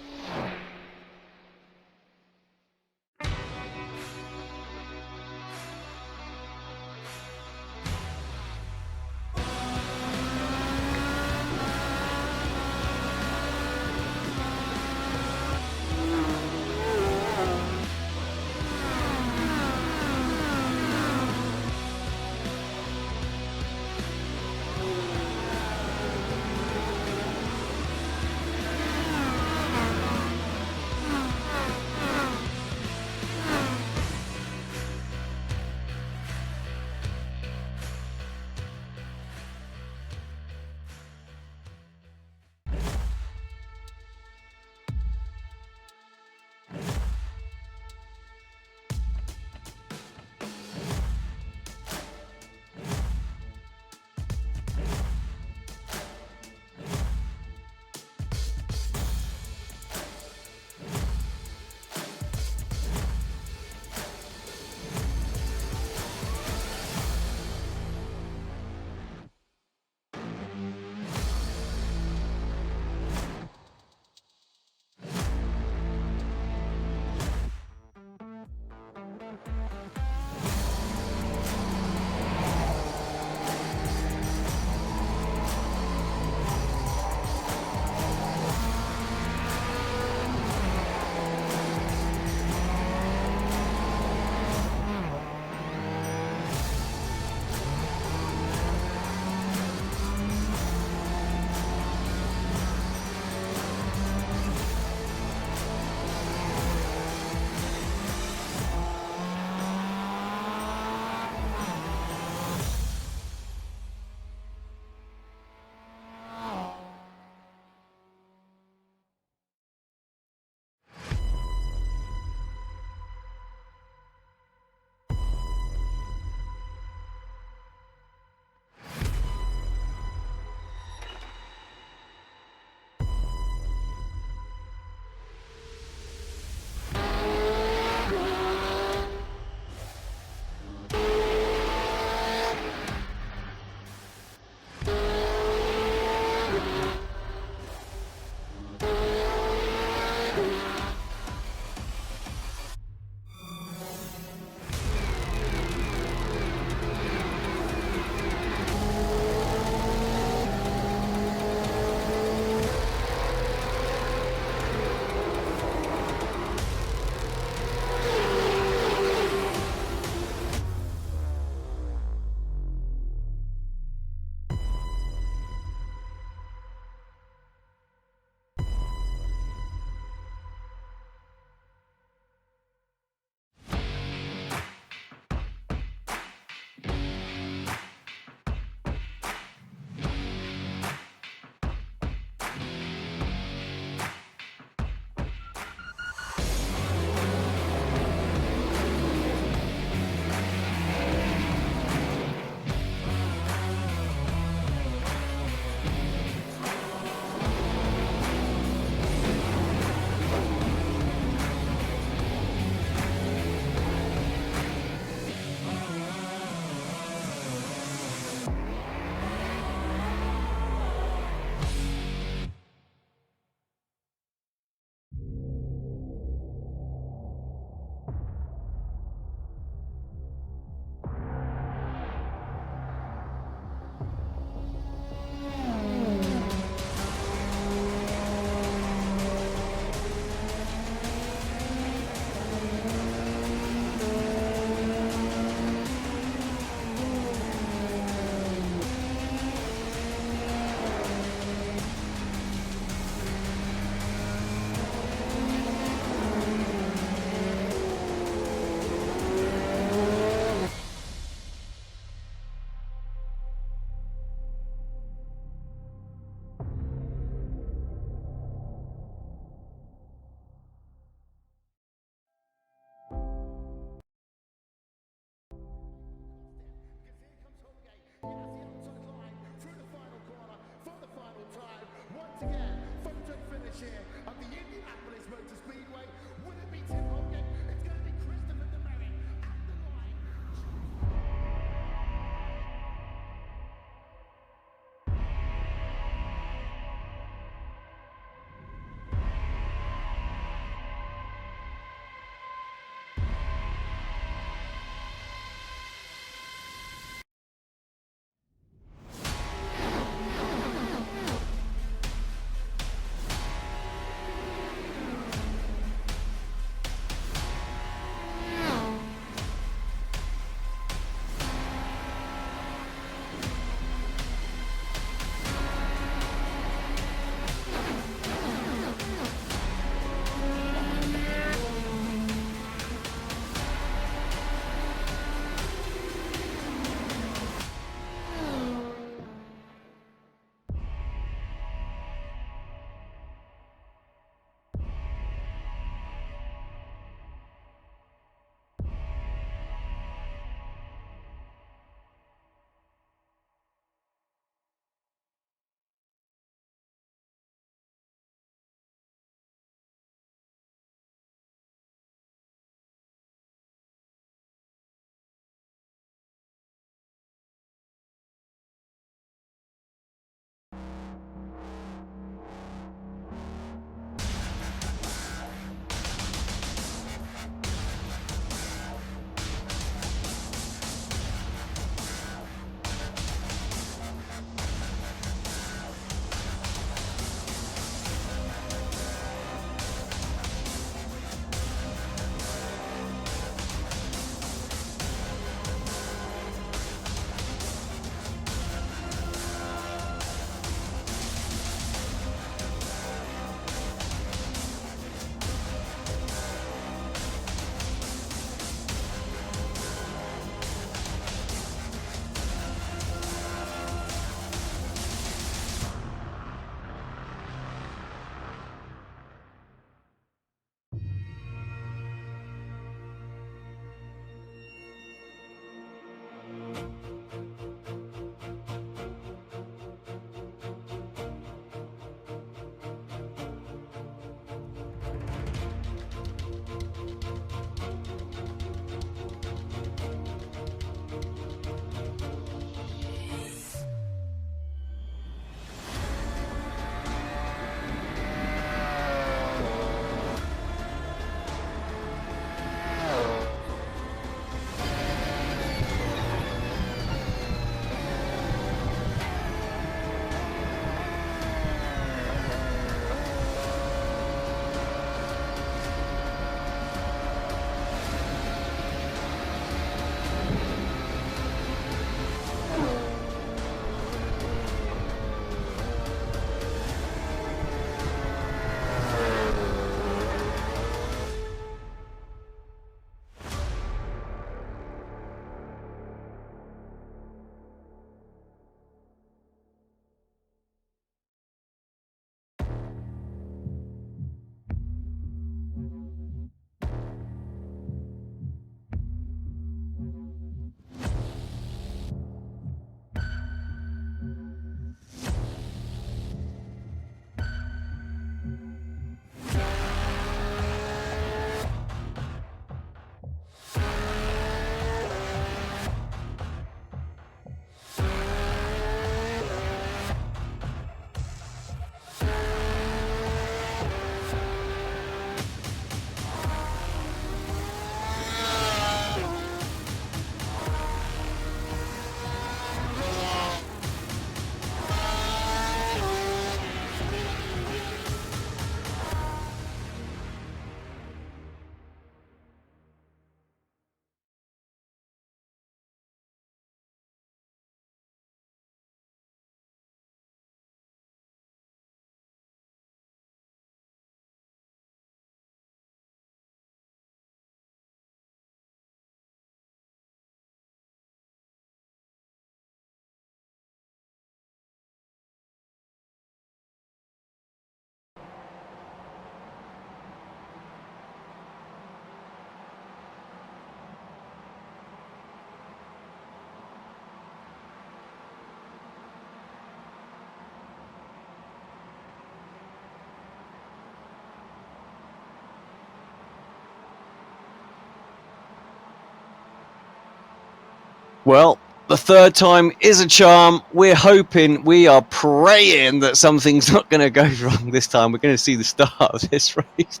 Well, the third time is a charm. We're hoping, we are praying that something's not going to go wrong this time. We're going to see the start of this race.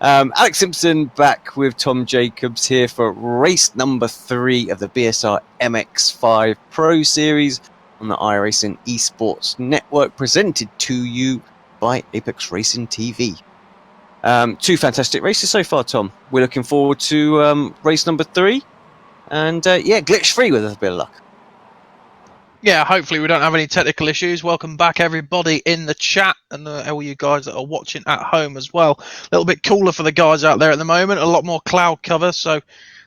Alex Simpson back with Tom Jacobs here for race number 3 of the BSR MX5 Pro Series on the iRacing Esports Network, presented to you by Apex Racing TV. 2 fantastic races so far, Tom. We're looking forward to race number 3. And glitch free with a bit of luck. Yeah, hopefully we don't have any technical issues. Welcome back, everybody in the chat, and all you guys that are watching at home as well. A little bit cooler for the guys out there at the moment. A lot more cloud cover, so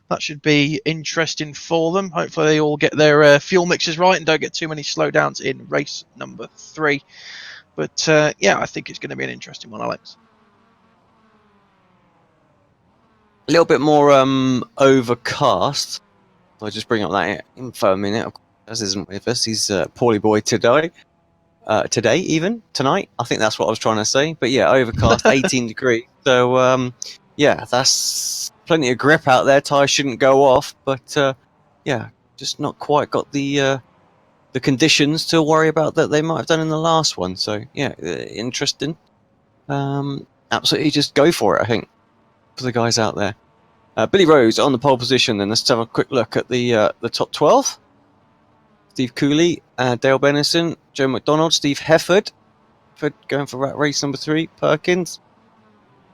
that should be interesting for them. Hopefully they all get their fuel mixes right and don't get too many slowdowns in race number 3. But I think it's going to be an interesting one, Alex. A little bit more overcast. I'll just bring up that info a minute. As isn't with us, he's poorly boy today. Tonight. I think that's what I was trying to say. But yeah, overcast, 18 degrees. So that's plenty of grip out there. Tyres shouldn't go off, but just not quite got the conditions to worry about that they might have done in the last one. So yeah, interesting. Absolutely, just go for it. I think for the guys out there. Billy Rose on the pole position. Then let's have a quick look at the top 12. Steve Cooley, Dale Benison, Joe McDonald, Steve Hefford going for race number 3, Perkins.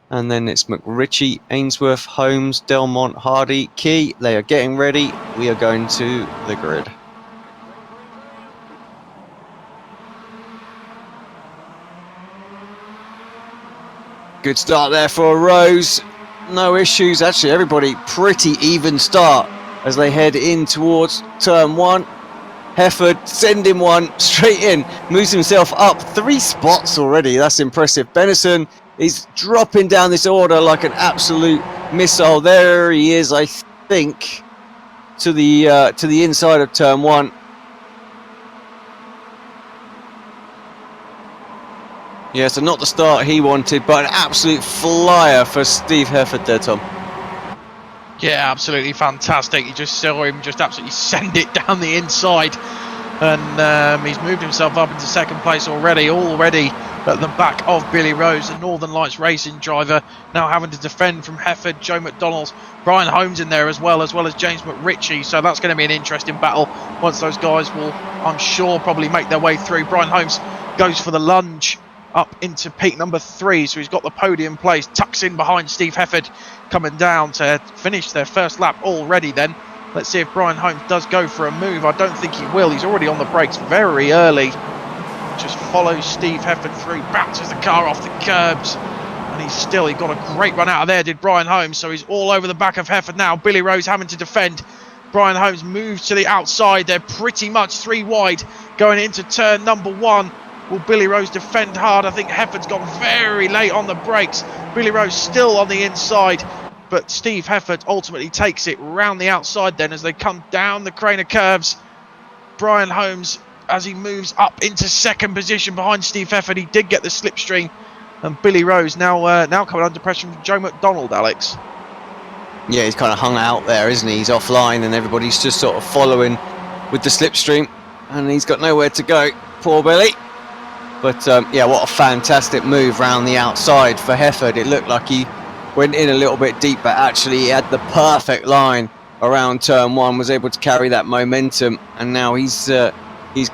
And then it's McRitchie, Ainsworth, Holmes, Delmont, Hardy, Key. They are getting ready. We are going to the grid. Good start there for Rose. No issues. Actually, everybody pretty even start as they head in towards turn 1. Hefford sending one straight in, moves himself up 3 spots already. That's impressive. Benison is dropping down this order like an absolute missile. There he is, I think, to the inside of turn 1. Yeah, so not the start he wanted, but an absolute flyer for Steve Hefford there, Tom. Yeah, absolutely fantastic. You just saw him just absolutely send it down the inside. And he's moved himself up into second place already at the back of Billy Rose, the Northern Lights Racing driver, now having to defend from Hefford, Joe McDonald, Brian Holmes in there as well as James McRitchie. So that's going to be an interesting battle once those guys will, I'm sure, probably make their way through. Brian Holmes goes for the lunge up into peak number 3, so he's got the podium place, tucks in behind Steve Hefford, coming down to finish their first lap already then. Let's see if Brian Holmes does go for a move. I don't think he will. He's already on the brakes very early. Just follows Steve Hefford through, bounces the car off the curbs, and he got a great run out of there, did Brian Holmes, so he's all over the back of Hefford now. Billy Rose having to defend. Brian Holmes moves to the outside. They're pretty much 3 wide going into turn number 1. Will Billy Rose defend hard? I think Hefford's gone very late on the brakes. Billy Rose still on the inside, but Steve Hefford ultimately takes it round the outside then as they come down the crane of curves. Brian Holmes, as he moves up into second position behind Steve Hefford, he did get the slipstream. And Billy Rose now coming under pressure from Joe McDonald, Alex. Yeah, he's kind of hung out there, isn't he? He's offline and everybody's just sort of following with the slipstream. And he's got nowhere to go. Poor Billy. But what a fantastic move round the outside for Hefford. It looked like he went in a little bit deep, but actually he had the perfect line around turn 1, was able to carry that momentum, and now he's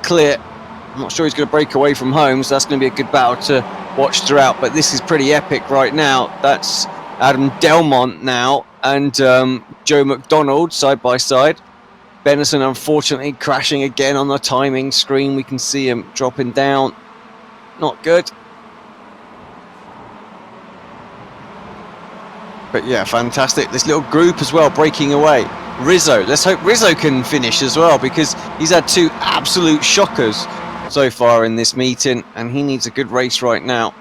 clear. I'm not sure he's going to break away from Holmes. That's going to be a good battle to watch throughout, but this is pretty epic right now. That's Adam Delmont now and Joe McDonald side by side. Benison unfortunately crashing again on the timing screen. We can see him dropping down. Not good. But yeah, fantastic. This little group as well breaking away. Rizzo. Let's hope Rizzo can finish as well, because he's had 2 absolute shockers so far in this meeting and he needs a good race right now.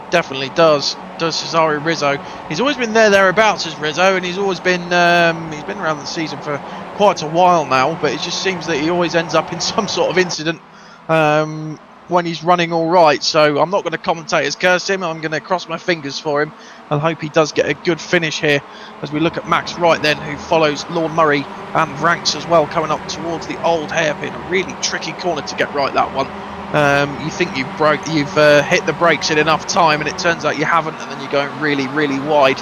Definitely does Cesare Rizzo. He's always been thereabouts as Rizzo, and he's always been he's been around the season for quite a while now, but it just seems that he always ends up in some sort of incident. when he's running all right. So I'm not going to commentate as curse him. I'm going to cross my fingers for him and hope he does get a good finish here. As we look at Max Wright then, who follows Lord Murray and Ranks as well, coming up towards the old hairpin. A really tricky corner to get right, that one. You think you've hit the brakes in enough time, and it turns out you haven't, and then you're going really, really wide.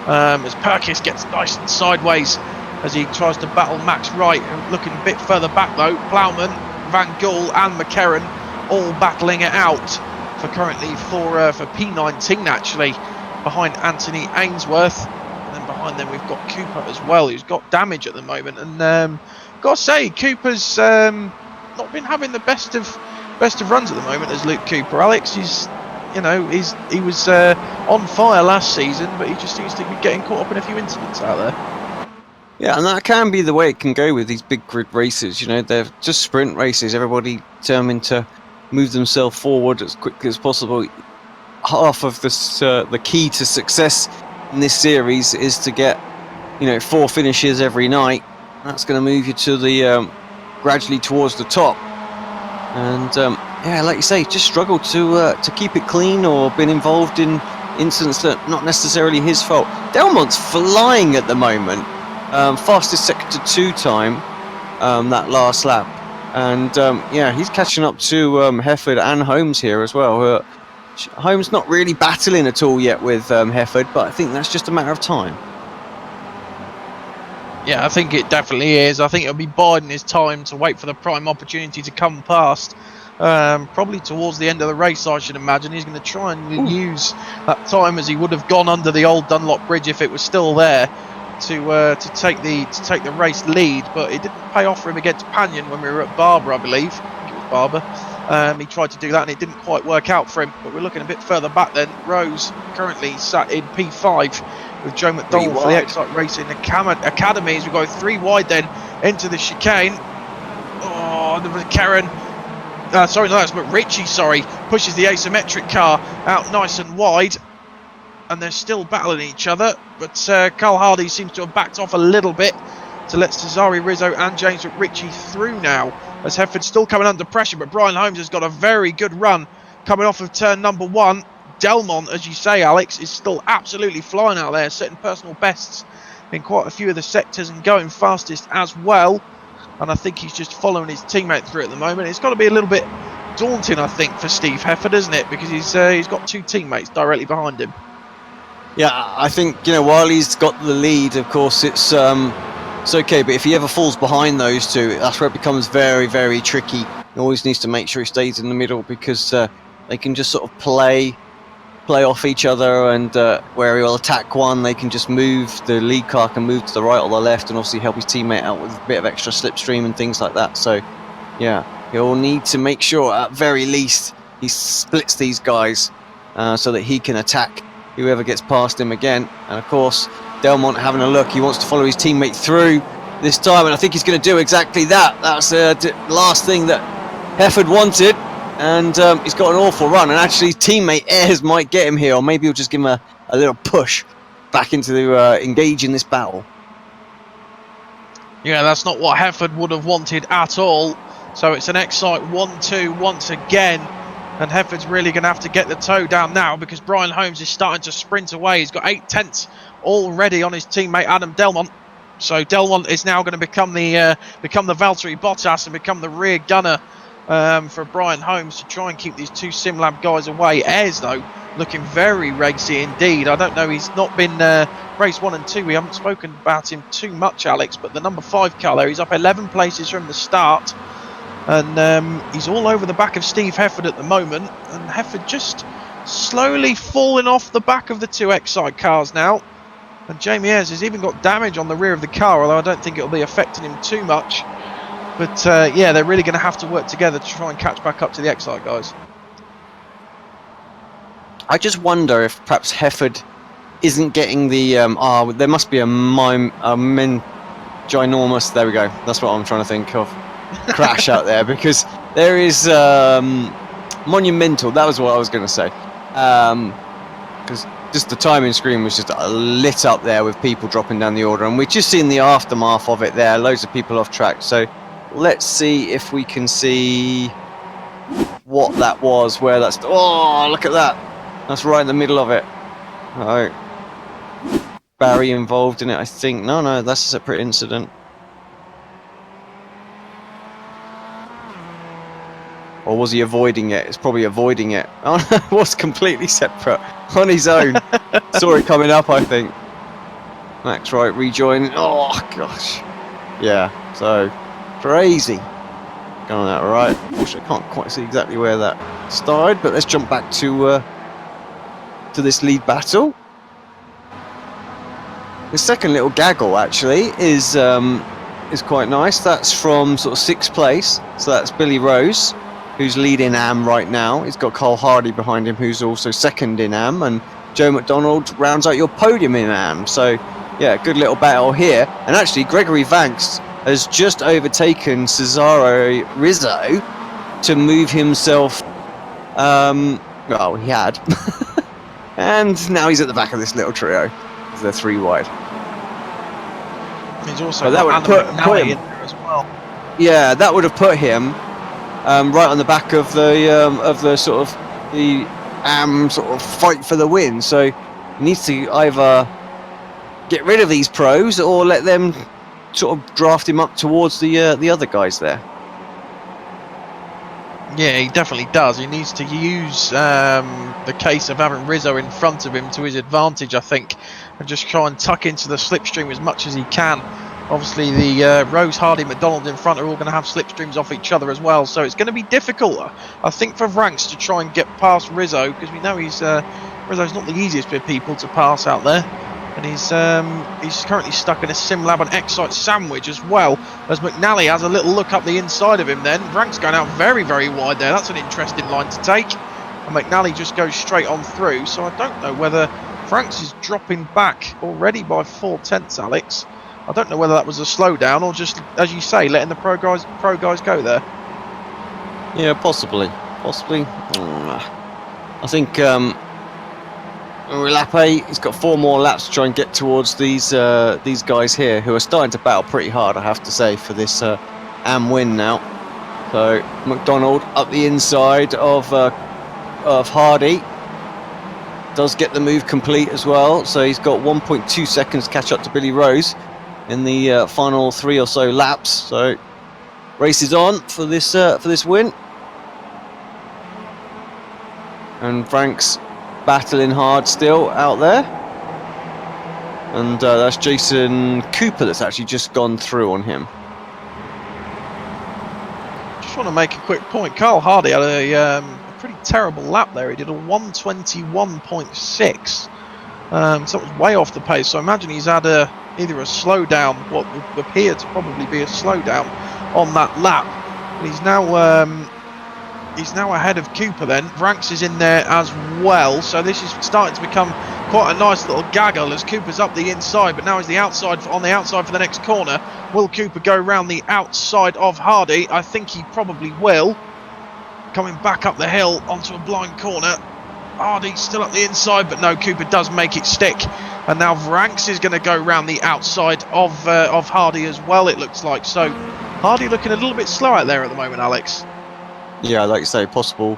As Perkis gets nice and sideways as he tries to battle Max Wright, looking a bit further back though. Plowman, Van Gool and McCarran all battling it out for currently for P19 actually, behind Anthony Ainsworth, and then behind them we've got Cooper as well, who's got damage at the moment. And gotta say, Cooper's not been having the best of runs at the moment as Luke Cooper. Alex, he was on fire last season, but he just seems to be getting caught up in a few incidents out there. Yeah, and that can be the way it can go with these big grid races. You know, they're just sprint races. Everybody determined to move themselves forward as quickly as possible. Half of this, the key to success in this series is to get, 4 finishes every night. That's going to move you to the gradually towards the top. And yeah, like you say, just struggled to keep it clean or been involved in incidents that not necessarily his fault. Delmont's flying at the moment. Fastest sector 2 time that last lap, and yeah, he's catching up to Hefford and Holmes here as well. Holmes not really battling at all yet with Hefford, but I think that's just a matter of time. Yeah, I think it definitely is. I think it'll be biding his time to wait for the prime opportunity to come past. Probably towards the end of the race, I should imagine. He's going to try and use that time as he would have gone under the old Dunlop Bridge if it was still there, to take the race lead, but it didn't pay off for him against Panion when we were at Barber, I believe. I think it was Barber. He tried to do that and it didn't quite work out for him, but we're looking a bit further back then. Rose currently sat in P5 with Joe McDonald for the Excite Racing Academies. We go 3 wide then into the chicane. Oh, the McCarran. Sorry, no, that's McRitchie, pushes the asymmetric car out nice and wide. And they're still battling each other, but Carl Hardy seems to have backed off a little bit to let Cesare Rizzo and James McRitchie through now, as Hefford's still coming under pressure, but Brian Holmes has got a very good run coming off of turn number 1. Delmont, as you say, Alex, is still absolutely flying out there, setting personal bests in quite a few of the sectors and going fastest as well, and I think he's just following his teammate through at the moment. It's got to be a little bit daunting, I think, for Steve Hefford, isn't it, because he's got 2 teammates directly behind him. Yeah, I think, while he's got the lead, of course, it's okay, but if he ever falls behind those 2, that's where it becomes very, very tricky. He always needs to make sure he stays in the middle, because they can just sort of play off each other, and where he'll attack one, they can just move, the lead car can move to the right or the left and obviously help his teammate out with a bit of extra slipstream and things like that. So, yeah, he'll need to make sure, at very least, he splits these guys so that he can attack whoever gets past him again. And of course, Delmont having a look, he wants to follow his teammate through this time, and I think he's going to do exactly that. That's the last thing that Hefford wanted, and he's got an awful run, and actually his teammate Ayres might get him here, or maybe he'll just give him a little push back into engage in this battle. Yeah, that's not what Hefford would have wanted at all. So it's an Excite 1-2 once again. And Hefford's really going to have to get the toe down now, because Brian Holmes is starting to sprint away. He's got 8 tenths already on his teammate Adam Delmont. So Delmont is now going to become the Valtteri Bottas and become the rear gunner for Brian Holmes to try and keep these 2 SimLab guys away. Ayres, though, looking very racy indeed. I don't know, he's not been race 1 and 2. We haven't spoken about him too much, Alex, but the number 5 car there, he's up 11 places from the start. And he's all over the back of Steve Hefford at the moment, and Hefford just slowly falling off the back of the 2 Excite cars now. And Jamie Ayres has even got damage on the rear of the car, although I don't think it'll be affecting him too much. But yeah, they're really going to have to work together to try and catch back up to the Excite guys. I just wonder if perhaps Hefford isn't getting the there must be a ginormous, there we go, that's what I'm trying to think of, crash out there, because there is monumental, that was what I was going to say, because just the timing screen was just lit up there with people dropping down the order, and we've just seen the aftermath of it there, loads of people off track. So let's see if we can see what that was, where that's... Oh, look at that. That's right in the middle of it. Oh. Barry involved in it, I think. No, that's a separate incident. Or was he avoiding it? It's probably avoiding it. Oh, no, it was completely separate. On his own. Saw it coming up, I think. Max Wright rejoining. Oh, gosh. Yeah, so crazy. Going on that right. Unfortunately, I can't quite see exactly where that started, but let's jump back to this lead battle. The second little gaggle actually is quite nice. That's from sort of 6th place. So that's Billy Rose, who's leading AM right now. He's got Cole Hardy behind him, who's also 2nd in AM, and Joe McDonald rounds out your podium in AM. So yeah, good little battle here. And actually, Gregory Vanks has just overtaken Cesaro Rizzo to move himself. Well, he had, and now he's at the back of this little trio. They're 3 wide. He's also that would put him in there as well. Yeah, that would have put him right on the back of the sort of the sort of fight for the win. So he needs to either get rid of these pros or let them sort of draft him up towards the other guys there. Yeah, he definitely does. He needs to use the case of having Rizzo in front of him to his advantage, I think, and just try and tuck into the slipstream as much as he can. Obviously, the Rose, Hardy, McDonald in front are all going to have slipstreams off each other as well, so it's going to be difficult, I think, for Ranks to try and get past Rizzo, because we know Rizzo's not the easiest of people to pass out there. And he's currently stuck in a SimLab and Excite sandwich as well, as McNally has a little look up the inside of him then. Frank's going out very, very wide there. That's an interesting line to take. And McNally just goes straight on through. So I don't know whether Franks is dropping back already by 4/10, Alex. I don't know whether that was a slowdown or just, as you say, letting the pro guys go there. Yeah, possibly. I think... We're lap 8. He's got 4 more laps to try and get towards these guys here, who are starting to battle pretty hard, I have to say, for this AM win now. So McDonald up the inside of Hardy does get the move complete as well. So he's got 1.2 seconds to catch up to Billy Rose in the final 3 or so laps. So race is on for this win, and Frank's battling hard still out there, and that's Jason Cooper that's actually just gone through on him. Just want to make a quick point. Carl Hardy had a pretty terrible lap there. He did a 1:21.6, so it was way off the pace. So I imagine he's had either a slowdown, what would appear to probably be a slowdown on that lap. But he's now ahead of Cooper then. Ranks is in there as well, so this is starting to become quite a nice little gaggle as Cooper's up the inside, but now he's on the outside for the next corner. Will Cooper go round the outside of Hardy? I think he probably will. Coming back up the hill onto a blind corner. Hardy still up the inside, but no, Cooper does make it stick. And now Ranks is going to go round the outside of Hardy as well, it looks like. So Hardy looking a little bit slow out there at the moment, Alex. Yeah, like you say, possible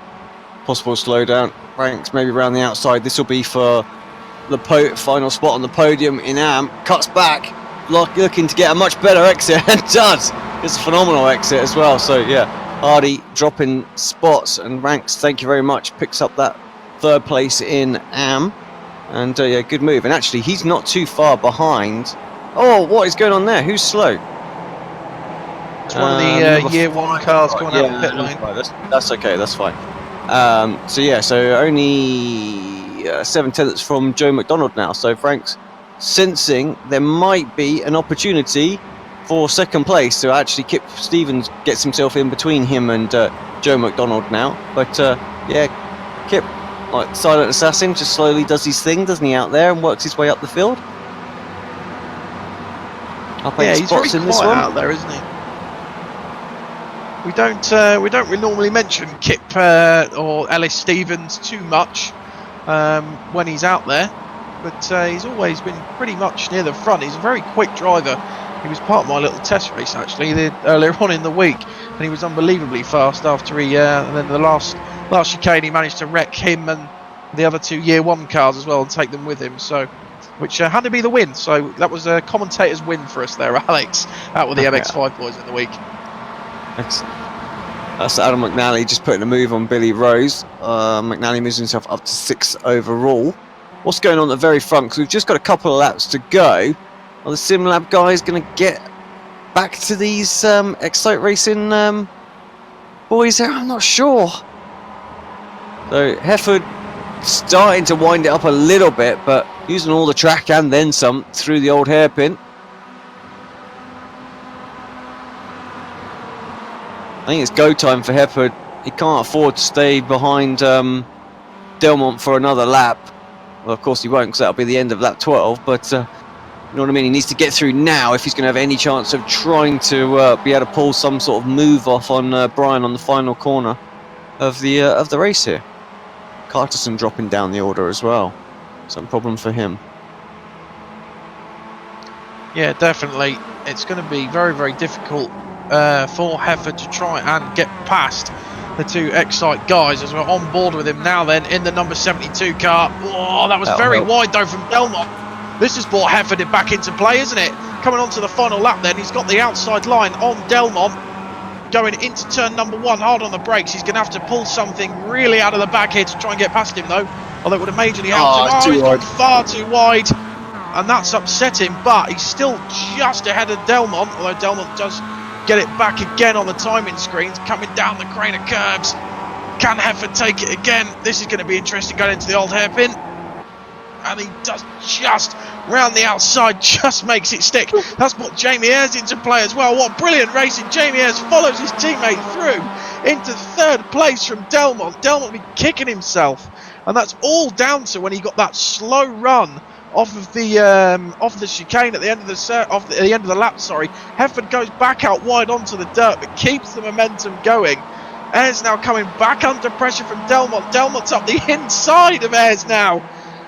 slowdown. Ranks maybe around the outside. This will be for the final spot on the podium in AM. Cuts back, looking to get a much better exit, and does. It's a phenomenal exit as well. So yeah, Hardy dropping spots, and Ranks, thank you very much, picks up that 3rd place in AM. And yeah, good move. And actually, he's not too far behind. Oh, what is going on there? Who's slow? It's one of the year 1 cars going out of pit lane. That's okay, that's fine. So only 7/10 from Joe McDonald now. So Frank's sensing there might be an opportunity for 2nd place. So actually Kip Stevens gets himself in between him and Joe McDonald now. But yeah, Kip, like silent assassin, just slowly does his thing, doesn't he, out there, and works his way up the field. Yeah, he's very quiet out there, isn't he? We don't normally mention Kip or Ellis Stevens too much when he's out there, but he's always been pretty much near the front. He's a very quick driver, He was part of my little test race actually earlier on in the week, and he was unbelievably fast after and then the last chicane he managed to wreck him and the other 2 Year 1 cars as well and take them with him. So, which had to be the win. So that was a commentator's win for us there, Alex, out with the MX5 boys in the week. That's Adam McNally just putting a move on Billy Rose. McNally moves himself up to 6 overall. What's going on at the very front? Because we've just got a couple of laps to go. Are the SimLab guys going to get back to these Excite Racing boys here? I'm not sure. So Hefford starting to wind it up a little bit, but using all the track and then some through the old hairpin. I think it's go time for Hefford. He can't afford to stay behind Delmont for another lap. Well, of course he won't, because that'll be the end of lap 12, but you know what I mean? He needs to get through now if he's going to have any chance of trying to be able to pull some sort of move off on Brian on the final corner of the race here. Carterson dropping down the order as well. Some problem for him. Yeah, definitely. It's going to be very, very difficult for Hefford to try and get past the 2 Excite guys as we're on board with him now then in the number 72 car. Oh, that was very wide though from Delmont. This has brought Hefford back into play, isn't it? Coming on to the final lap then, he's got the outside line on Delmont. Going into turn number 1, hard on the brakes. He's going to have to pull something really out of the back here to try and get past him though. Although it would have majorly helped him. He's gone far too wide. And that's upset him, but he's still just ahead of Delmont. Although Delmont does get it back again on the timing screens. Coming down the crane of curbs. Can Hefford take it again? This is going to be interesting going into the old hairpin. And he does just round the outside, just makes it stick. That's put Jamie Ayres into play as well. What brilliant racing. Jamie Ayres follows his teammate through into 3rd place from Delmont. Delmont will be kicking himself, and that's all down to when he got that slow run off of the chicane at the end of the lap. Sorry, Hefford goes back out wide onto the dirt, but keeps the momentum going. Ayres now coming back under pressure from Delmont. Delmont's up the inside of Ayres now.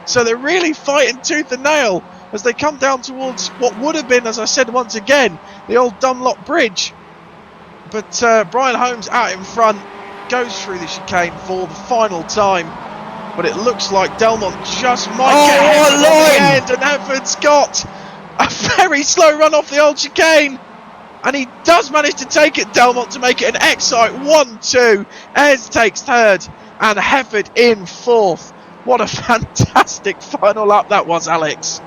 So they're really fighting tooth and nail as they come down towards what would have been, as I said once again, the old Dunlop Bridge. But Brian Holmes out in front, goes through the chicane for the final time. But it looks like Delmont just might get Hefford on the end, and Hefford's got a very slow run off the old chicane. And he does manage to take it, Delmont, to make it an Excite 1-2. Ayres takes 3rd, and Hefford in 4th. What a fantastic final lap that was, Alex.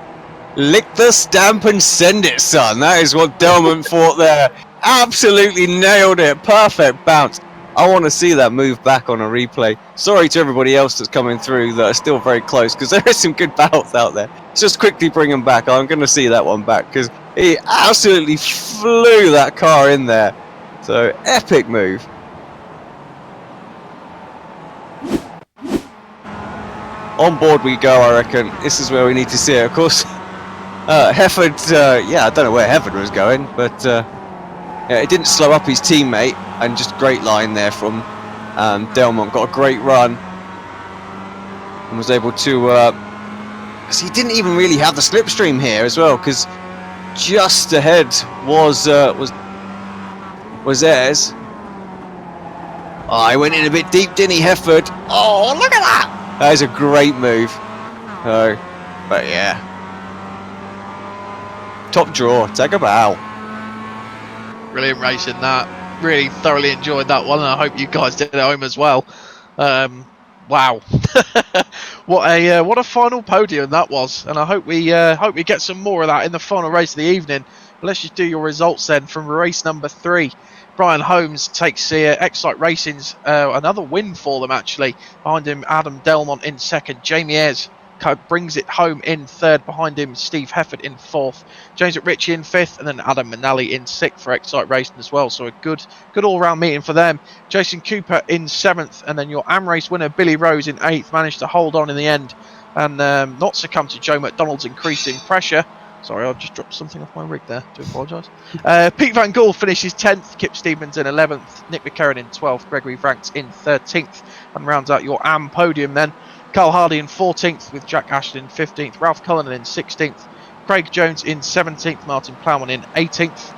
Lick the stamp and send it, son. That is what Delmont thought there. Absolutely nailed it. Perfect bounce. I want to see that move back on a replay. Sorry to everybody else that's coming through that are still very close, because there is some good battles out there. Just quickly bring them back. I'm going to see that one back, because he absolutely flew that car in there. So, epic move. On board we go, I reckon. This is where we need to see it. Of course, Hefford, yeah, I don't know where Hefford was going, but yeah, it didn't slow up his teammate, and just great line there from Delmont. Got a great run and was able to, because he didn't even really have the slipstream here as well, because just ahead was Ayres. Oh, he went in a bit deep, didn't he, Hefford? Oh, look at that! That is a great move. But yeah. Top draw, take a bow. Brilliant racing that. Really thoroughly enjoyed that one, and I hope you guys did at home as well. Wow. What a final podium that was, and I hope we get some more of that in the final race of the evening. But let's just do your results then from race number 3. Brian Holmes takes Excite Racing's another win for them, actually. Behind him, Adam Delmont in 2nd. Jamie Ayres brings it home in 3rd. Behind him, Steve Hefford in 4th. James McRitchie in 5th. And then Adam Manali in 6th for Excite Racing as well. So a good all-round meeting for them. Jason Cooper in 7th. And then your AM-race winner, Billy Rose, in 8th. Managed to hold on in the end and not succumb to Joe McDonald's increasing pressure. Sorry, I've just dropped something off my rig there. Do apologise. Pete Van Gool finishes 10th. Kip Stevens in 11th. Nick McCarron in 12th. Gregory Franks in 13th. And rounds out your podium then. Carl Hardy in 14th with Jack Ashton in 15th. Ralph Cullinan in 16th. Craig Jones in 17th, Martin Plowman in 18th.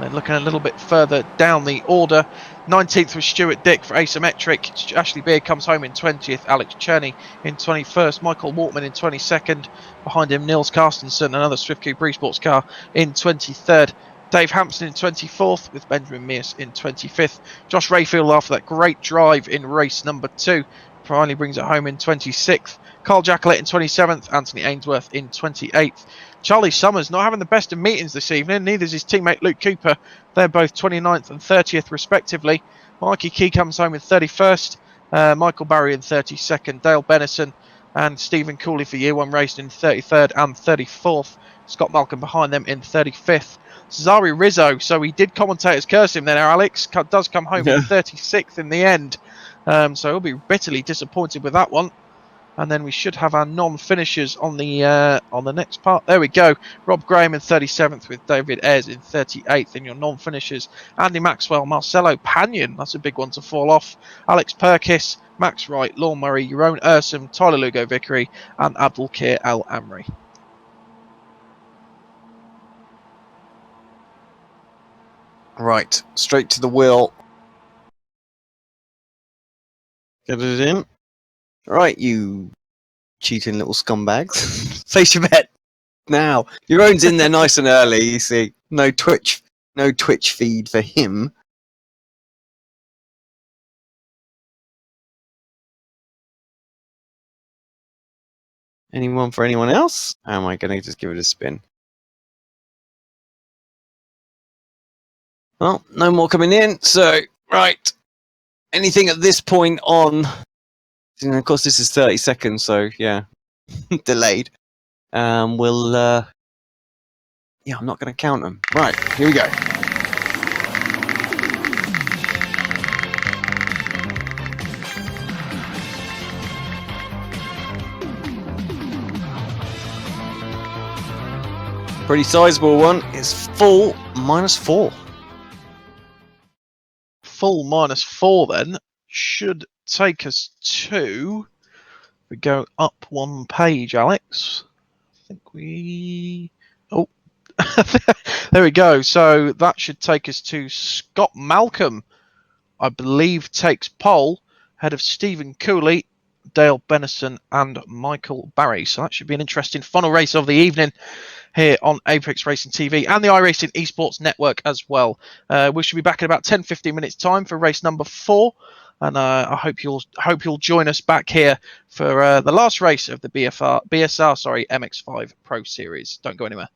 Then looking a little bit further down the order, 19th was Stuart Dick for Asymmetric. Ashley Beard comes home in 20th. Alex Cherney in 21st. Michael Waltman in 22nd. Behind him, Nils Carstensen, another Swift Cube Esports car, in 23rd. Dave Hampson in 24th, with Benjamin Mears in 25th. Josh Rayfield, after that great drive in race number 2, finally brings it home in 26th. Carl Jackalette in 27th. Anthony Ainsworth in 28th. Charlie Summers not having the best of meetings this evening. Neither is his teammate Luke Cooper. They're both 29th and 30th respectively. Mikey Key comes home in 31st. Michael Barry in 32nd. Dale Bennison and Stephen Cooley for Year 1 raced in 33rd and 34th. Scott Malcolm behind them in 35th. Cesare Rizzo, so he did commentators curse him there, Alex, does come home in 36th in the end. So he'll be bitterly disappointed with that one. And then we should have our non-finishers on the next part. There we go. Rob Graham in 37th, with David Ayres in 38th. In your non-finishers, Andy Maxwell, Marcelo Panion, that's a big one to fall off. Alex Perkis, Max Wright, Lorne Murray, Jeroen Ursum, Tyler Lugo Vickery, and Abdulkir Al Amri. Right, straight to the wheel. Get it in. Right, you cheating little scumbags. Place your bet now. Your own's in there nice and early, you see. No Twitch feed for him. Anyone for anyone else? Am I going to just give it a spin? Well, no more coming in, so, right. Anything at this point on... And of course, this is 30 seconds, so, yeah, delayed. We'll... Yeah, I'm not going to count them. Right, here we go. Pretty sizable one. It's full -4. Full -4 then should take us to... We go up one page, Alex. I think we... Oh, there we go. So that should take us to Scott Malcolm, I believe, takes pole, ahead of Stephen Cooley, Dale Bennison, and Michael Barry. So that should be an interesting final race of the evening here on Apex Racing TV and the iRacing Esports Network as well. We should be back in about 10-15 minutes time for race number 4. And I hope you'll join us back here for the last race of the BSR MX5 Pro Series. Don't go anywhere.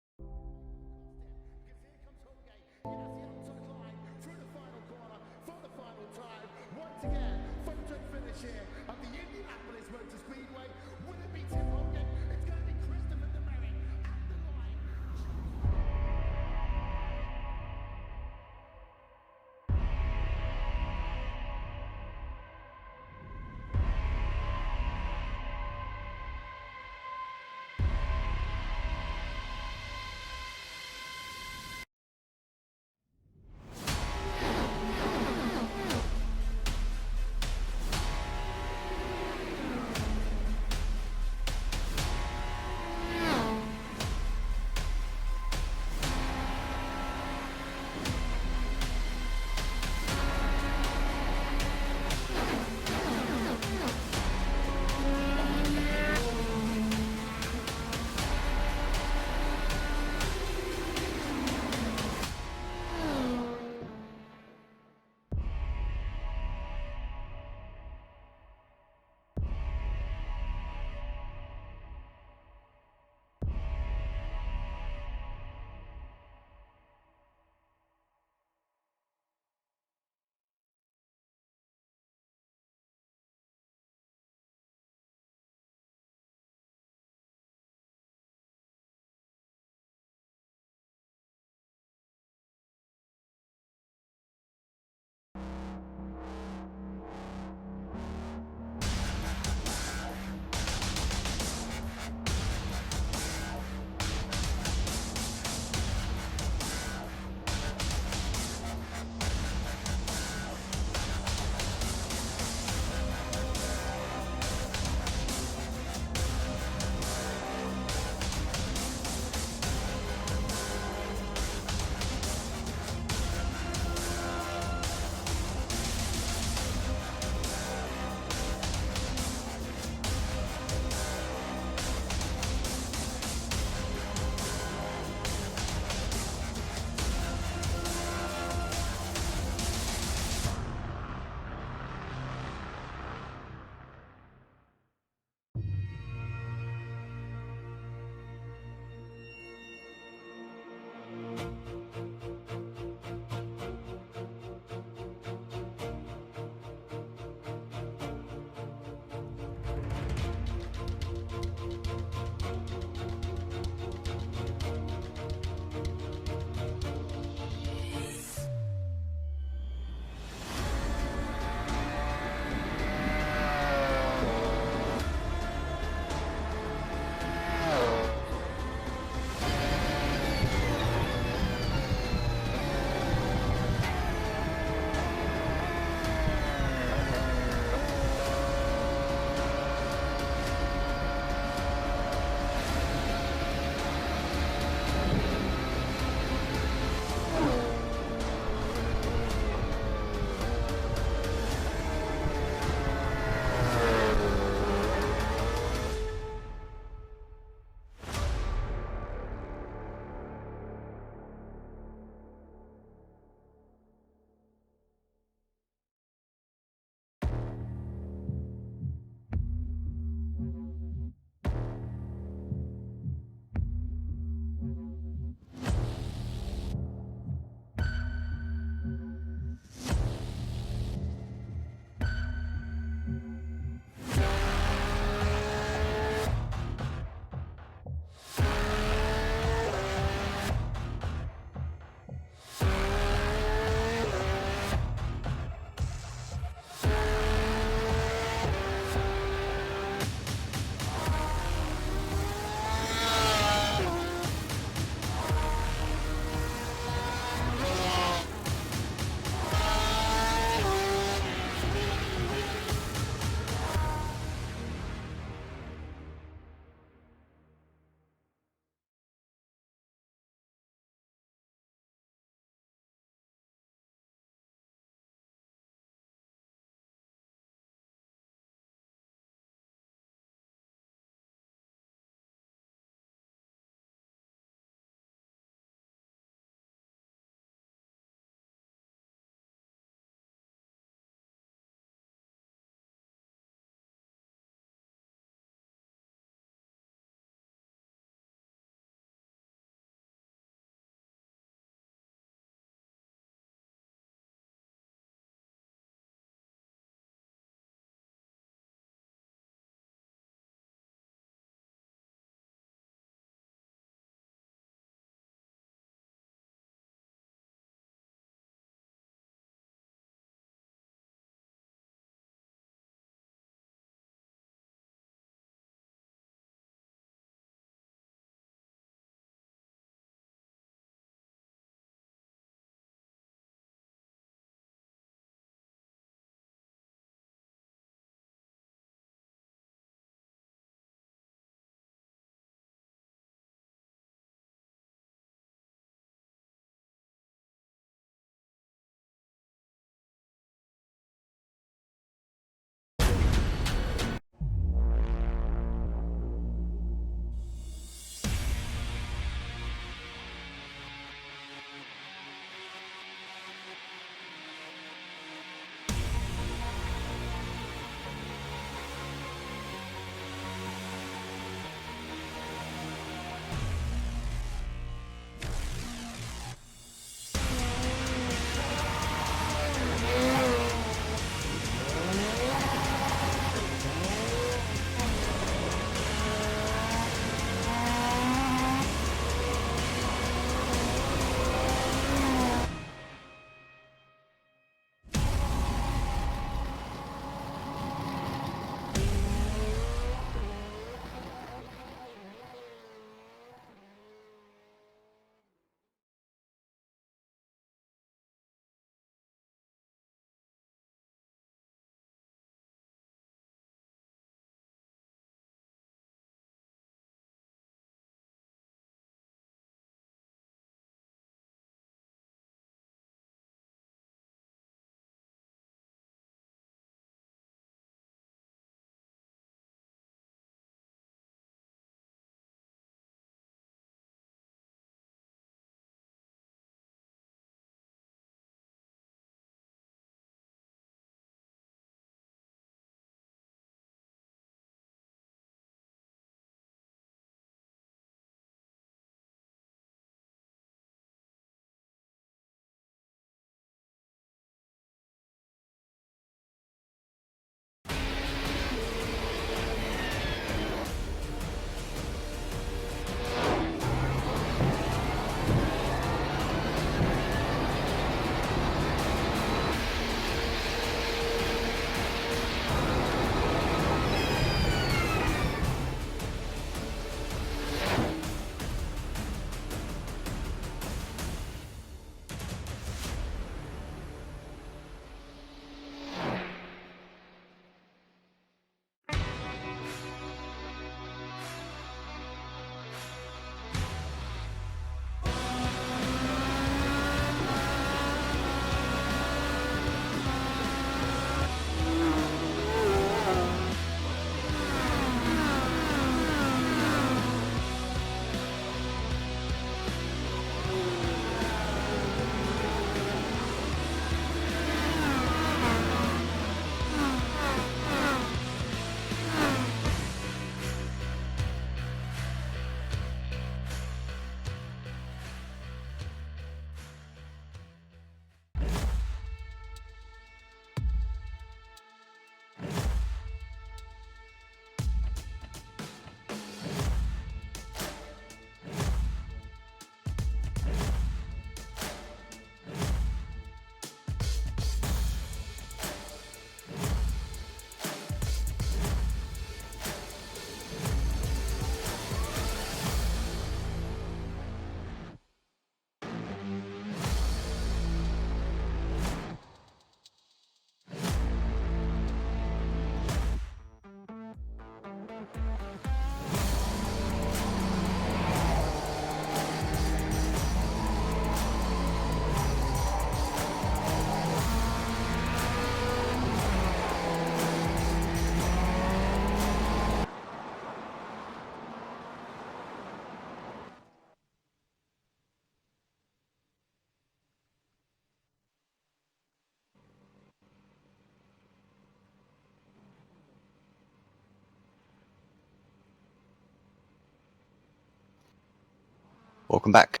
Welcome back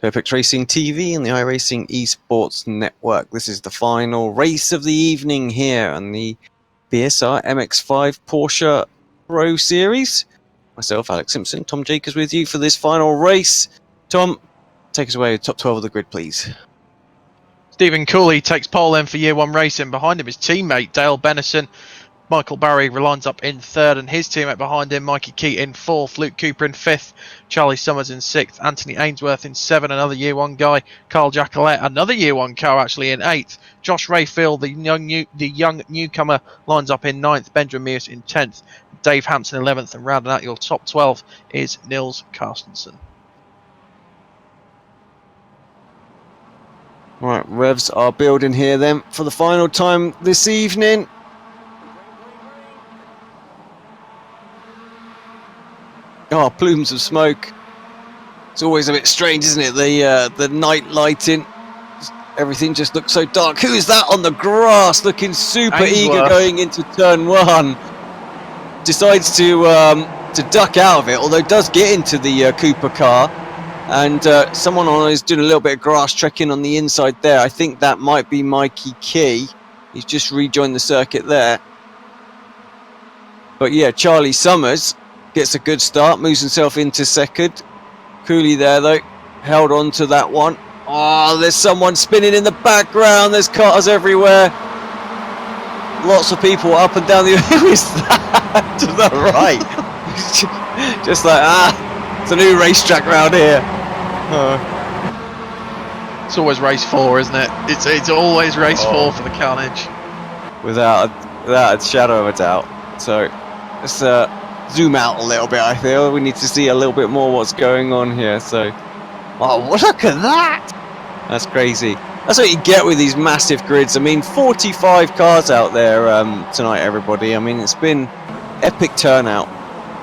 to Apex Racing TV and the iRacing Esports Network. This is the final race of the evening here on the BSR MX5 Porsche Pro Series. Myself, Alex Simpson, Tom Jacobs with you for this final race. Tom, take us away, top 12 of the grid, please. Stephen Cooley takes pole then for year one racing. Behind him his teammate Dale Bennison. Michael Barry lines up in third, and his teammate behind him, Mikey Key, in fourth. Luke Cooper in fifth. Charlie Summers in sixth. Anthony Ainsworth in seventh, another year one guy. Carl Jacquelet, another year one car, actually, in eighth. Josh Rayfield, the young newcomer, lines up in ninth. Benjamin Mears in 10th. Dave Hampson 11th, and rounding out your top 12 is Nils Carstensen. Right, revs are building here then for the final time this evening. Oh, plumes of smoke. It's always a bit strange, isn't it? The night lighting. Everything just looks so dark. Who is that on the grass looking super eager going into turn one? Decides to duck out of it, although does get into the Cooper car. And someone on is doing a little bit of grass trekking on the inside there. I think that might be Mikey Key. He's just rejoined the circuit there. But yeah, Charlie Summers gets a good start, moves himself into second. Cooley there though, held on to that one. Oh, there's someone spinning in the background. There's cars everywhere. Lots of people up and down the... Who is that to the right? Just like, it's a new racetrack round here. It's always race 4, isn't it? It's always race 4 for the carnage. Without a shadow of a doubt. So let's zoom out a little bit. I feel we need to see a little bit more what's going on here. So, oh, look at that! That's crazy. That's what you get with these massive grids. I mean, 45 cars out there tonight, everybody. I mean, it's been epic turnout,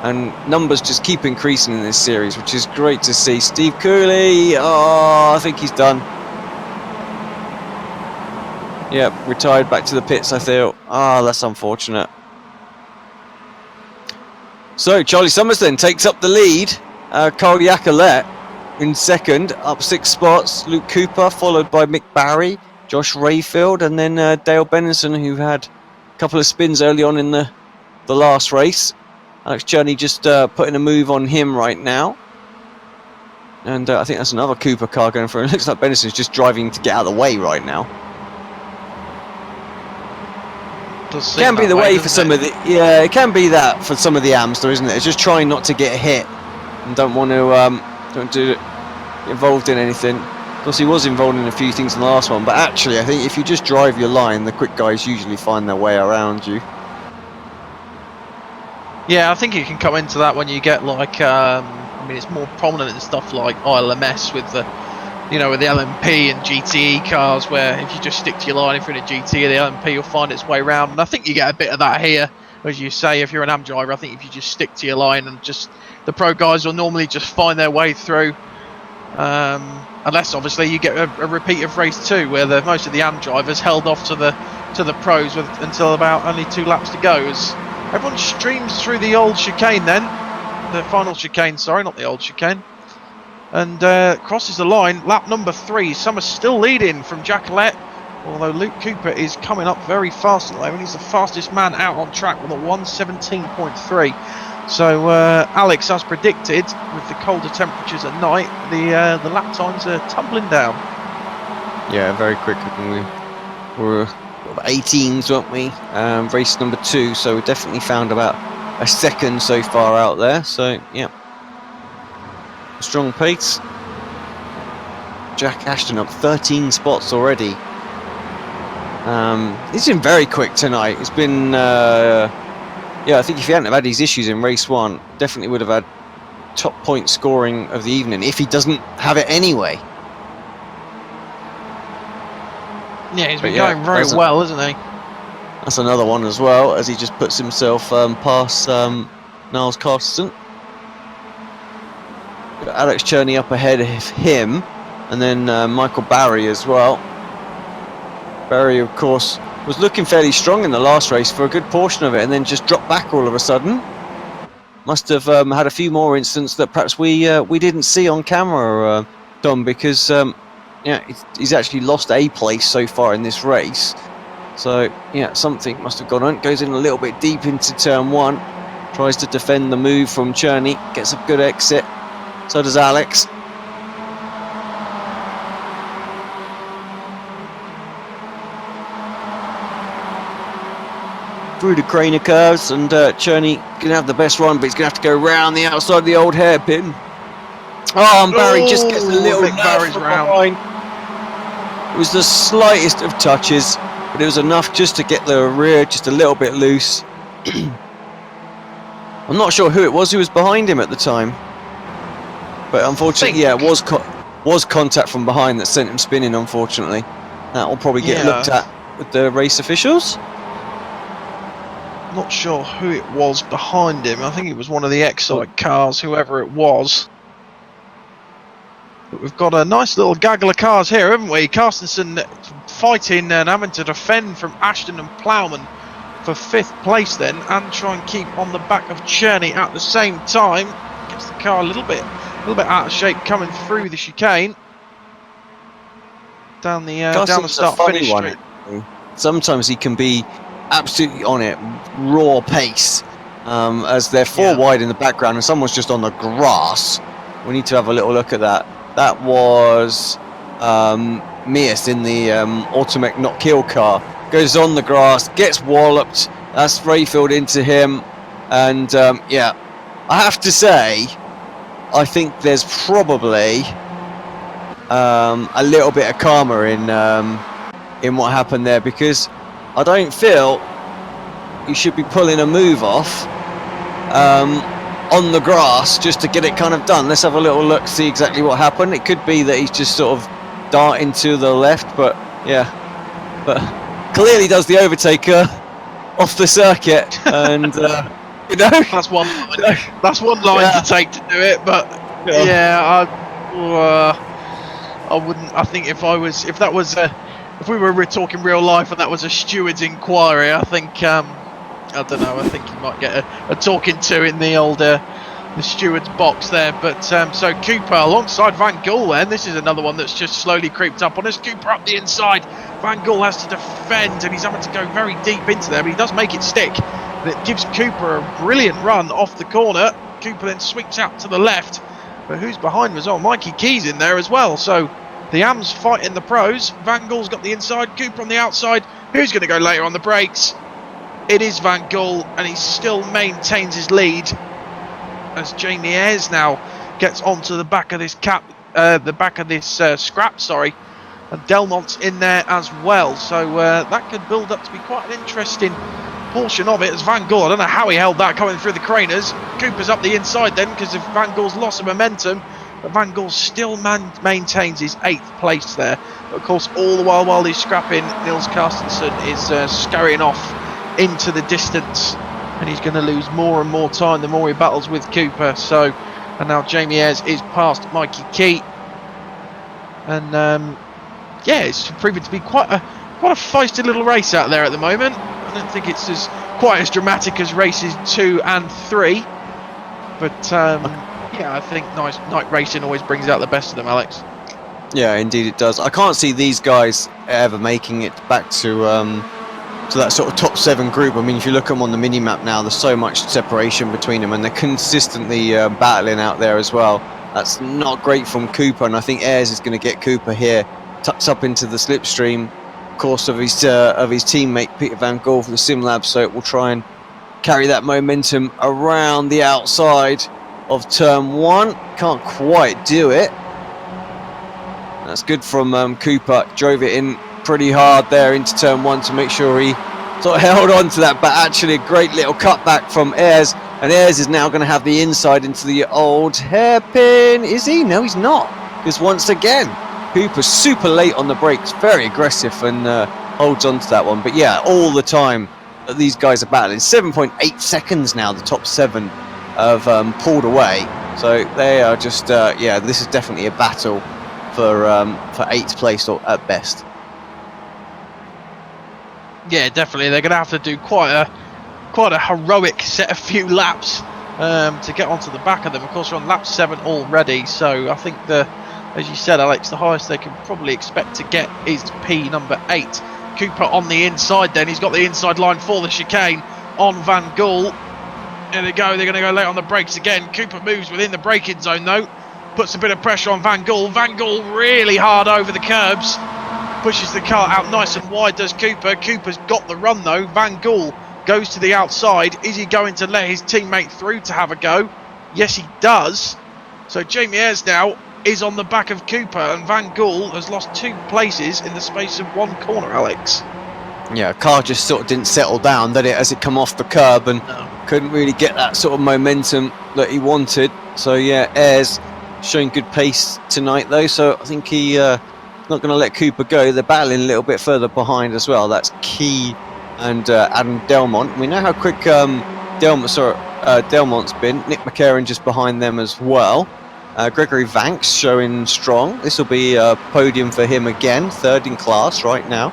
and numbers just keep increasing in this series, which is great to see. Steve Cooley, oh, I think he's done. Yep, retired back to the pits, I feel. Ah, that's unfortunate. So, Charlie Summers then takes up the lead. Carl Jacquelet in second, up 6 spots. Luke Cooper, followed by Mick Barry, Josh Rayfield, and then Dale Bennison, who had a couple of spins early on in the last race. Alex Cherney just putting a move on him right now. And I think that's another Cooper car going for it. It looks like Bennison's just driving to get out of the way right now. Can be the way for some of the... Yeah, it can be that for some of the AMs, though, isn't it? It's just trying not to get hit and don't want to... don't do involved in anything. Of course, he was involved in a few things in the last one, but actually, I think if you just drive your line, the quick guys usually find their way around you. Yeah, I think you can come into that when you get like, I mean, it's more prominent in stuff like ILMS with the, you know, with the LMP and GTE cars, where if you just stick to your line, if you're in a GT or the LMP, you'll find its way around. And I think you get a bit of that here, as you say, if you're an AM driver. I think if you just stick to your line, and just the pro guys will normally just find their way through. Unless obviously you get a repeat of race 2, where most of the AM drivers held off to the pros until about only 2 laps to go, as everyone streams through the old chicane then, the final chicane, sorry, not the old chicane, and crosses the line. Lap number 3, Summers still leading from Jacquelet, although Luke Cooper is coming up very fast at the moment. He's the fastest man out on track with a 1:17.3. So Alex, as predicted, with the colder temperatures at night, the lap times are tumbling down. Yeah, very quick. We were 18s, weren't we? Race number 2, so we definitely found about a second so far out there. So yeah, strong pace. Jack Ashton up 13 spots already. He's been very quick tonight. It's been. Yeah, I think if he hadn't have had these issues in race 1, definitely would have had top point scoring of the evening, if he doesn't have it anyway. Yeah, he's been going very well, isn't he? That's another one as well, as he just puts himself past Niles Carsten. Got Alex Cherney up ahead of him, and then Michael Barry as well. Barry, of course, was looking fairly strong in the last race for a good portion of it, and then just dropped back all of a sudden. must have had a few more incidents that perhaps we didn't see on camera, Dom, because yeah, he's actually lost a place so far in this race. So yeah, something must have gone on. Goes in a little bit deep into turn 1, tries to defend the move from Cherney, gets a good exit. So does Alex. Through the Craner curves, and Cherney gonna have the best run, but he's gonna have to go round the outside of the old hairpin. Oh, and Barry just gets a little Nick Barry's from round. behind. It was the slightest of touches, but it was enough just to get the rear just a little bit loose. I'm not sure who it was who was behind him at the time, but unfortunately, yeah, it was contact from behind that sent him spinning. Unfortunately, that will probably get looked at with the race officials. Not sure who it was behind him. I think it was one of the Excite cars, whoever it was. But we've got a nice little gaggle of cars here, haven't we? Carstensen fighting and having to defend from Ashton and Plowman for 5th place then, and try and keep on the back of Cherney at the same time. Gets the car a little bit out of shape coming through the chicane. Down the start-finish straight. Sometimes he can be absolutely on it, raw pace, as they're 4 wide in the background and someone's just on the grass. We need to have a little look at that. That was Mias in the Automech Not Kill car. Goes on the grass, gets walloped. That's Rayfield into him, and yeah, I have to say, I think there's probably a little bit of karma in what happened there, because I don't feel you should be pulling a move off on the grass just to get it kind of done. Let's have a little look, see exactly what happened. It could be that he's just sort of darting to the left, but yeah, but clearly does the overtaker off the circuit, and you know, that's one line to take to do it. But yeah, I wouldn't. I think if we were talking real life and that was a steward's inquiry, I think I don't know. I think you might get a talking to in the old the steward's box there. But so Cooper alongside Van Gool. Then this is another one that's just slowly creeped up on us. Cooper up the inside. Van Gool has to defend, and he's having to go very deep into there, but he does make it stick. And it gives Cooper a brilliant run off the corner. Cooper then sweeps out to the left. But who's behind was Mikey Keys in there as well. So the AMs fighting the pros. Van Gool's got the inside, Cooper on the outside. Who's going to go later on the brakes? It is Van Gool, and he still maintains his lead as Jamie Ayres now gets onto the back of this scrap. Sorry, and Delmont's in there as well. So that could build up to be quite an interesting portion of it. As Van Gool, I don't know how he held that coming through the Craners. Cooper's up the inside then because of Van Gool's loss of momentum. But Van Gool still maintains his 8th place there. But of course, all the while he's scrapping, Nils Carstensen is scurrying off into the distance, and he's going to lose more and more time the more he battles with Cooper. So, and now Jamie Ayres is past Mikey Key, and yeah, it's proven to be quite a feisty little race out there at the moment. I don't think it's quite as dramatic as races 2 and 3, but yeah, I think night racing always brings out the best of them, Alex. Yeah, indeed it does. I can't see these guys ever making it back to that sort of top 7 group. I mean, if you look at them on the mini map now, there's so much separation between them, and they're consistently battling out there as well. That's not great from Cooper, and I think Ayres is going to get Cooper here, tucks up into the slipstream, of course, of his teammate Peter Van Gool for the SimLab, so it will try and carry that momentum around the outside of turn 1. Can't quite do it. That's good from Cooper. Drove it in pretty hard there into turn 1 to make sure he sort of held on to that, but actually a great little cutback from Ayres, and Ayres is now going to have the inside into the old hairpin. Is he? No, he's not, because once again Cooper's super late on the brakes, very aggressive, and holds on to that one. But yeah, all the time that these guys are battling, 7.8 seconds now the top 7 have pulled away, so they are just yeah, this is definitely a battle for 8th place, or at best. Yeah, definitely. They're going to have to do quite a heroic set of few laps to get onto the back of them. Of course, we're on lap 7 already, so I think as you said, Alex, the highest they can probably expect to get is P number 8. Cooper on the inside then. He's got the inside line for the chicane on Van Gool. There they go. They're going to go late on the brakes again. Cooper moves within the braking zone though. Puts a bit of pressure on Van Gool. Van Gool really hard over the curbs. Pushes the car out nice and wide, does Cooper. Cooper's got the run though. Van Gool goes to the outside. Is he going to let his teammate through to have a go? Yes, he does. So Jamie Ayres now is on the back of Cooper, and Van Gool has lost 2 places in the space of 1 corner, Alex. Yeah, car just sort of didn't settle down, did it, as it come off the curb, and couldn't really get that sort of momentum that he wanted. So yeah, Ayres showing good pace tonight though, so I think he not going to let Cooper go. They're battling a little bit further behind as well. That's Key and Adam Delmont. We know how quick Delmont's been. Nick McCarron just behind them as well. Gregory Vanks showing strong. This will be a podium for him again, 3rd in class right now.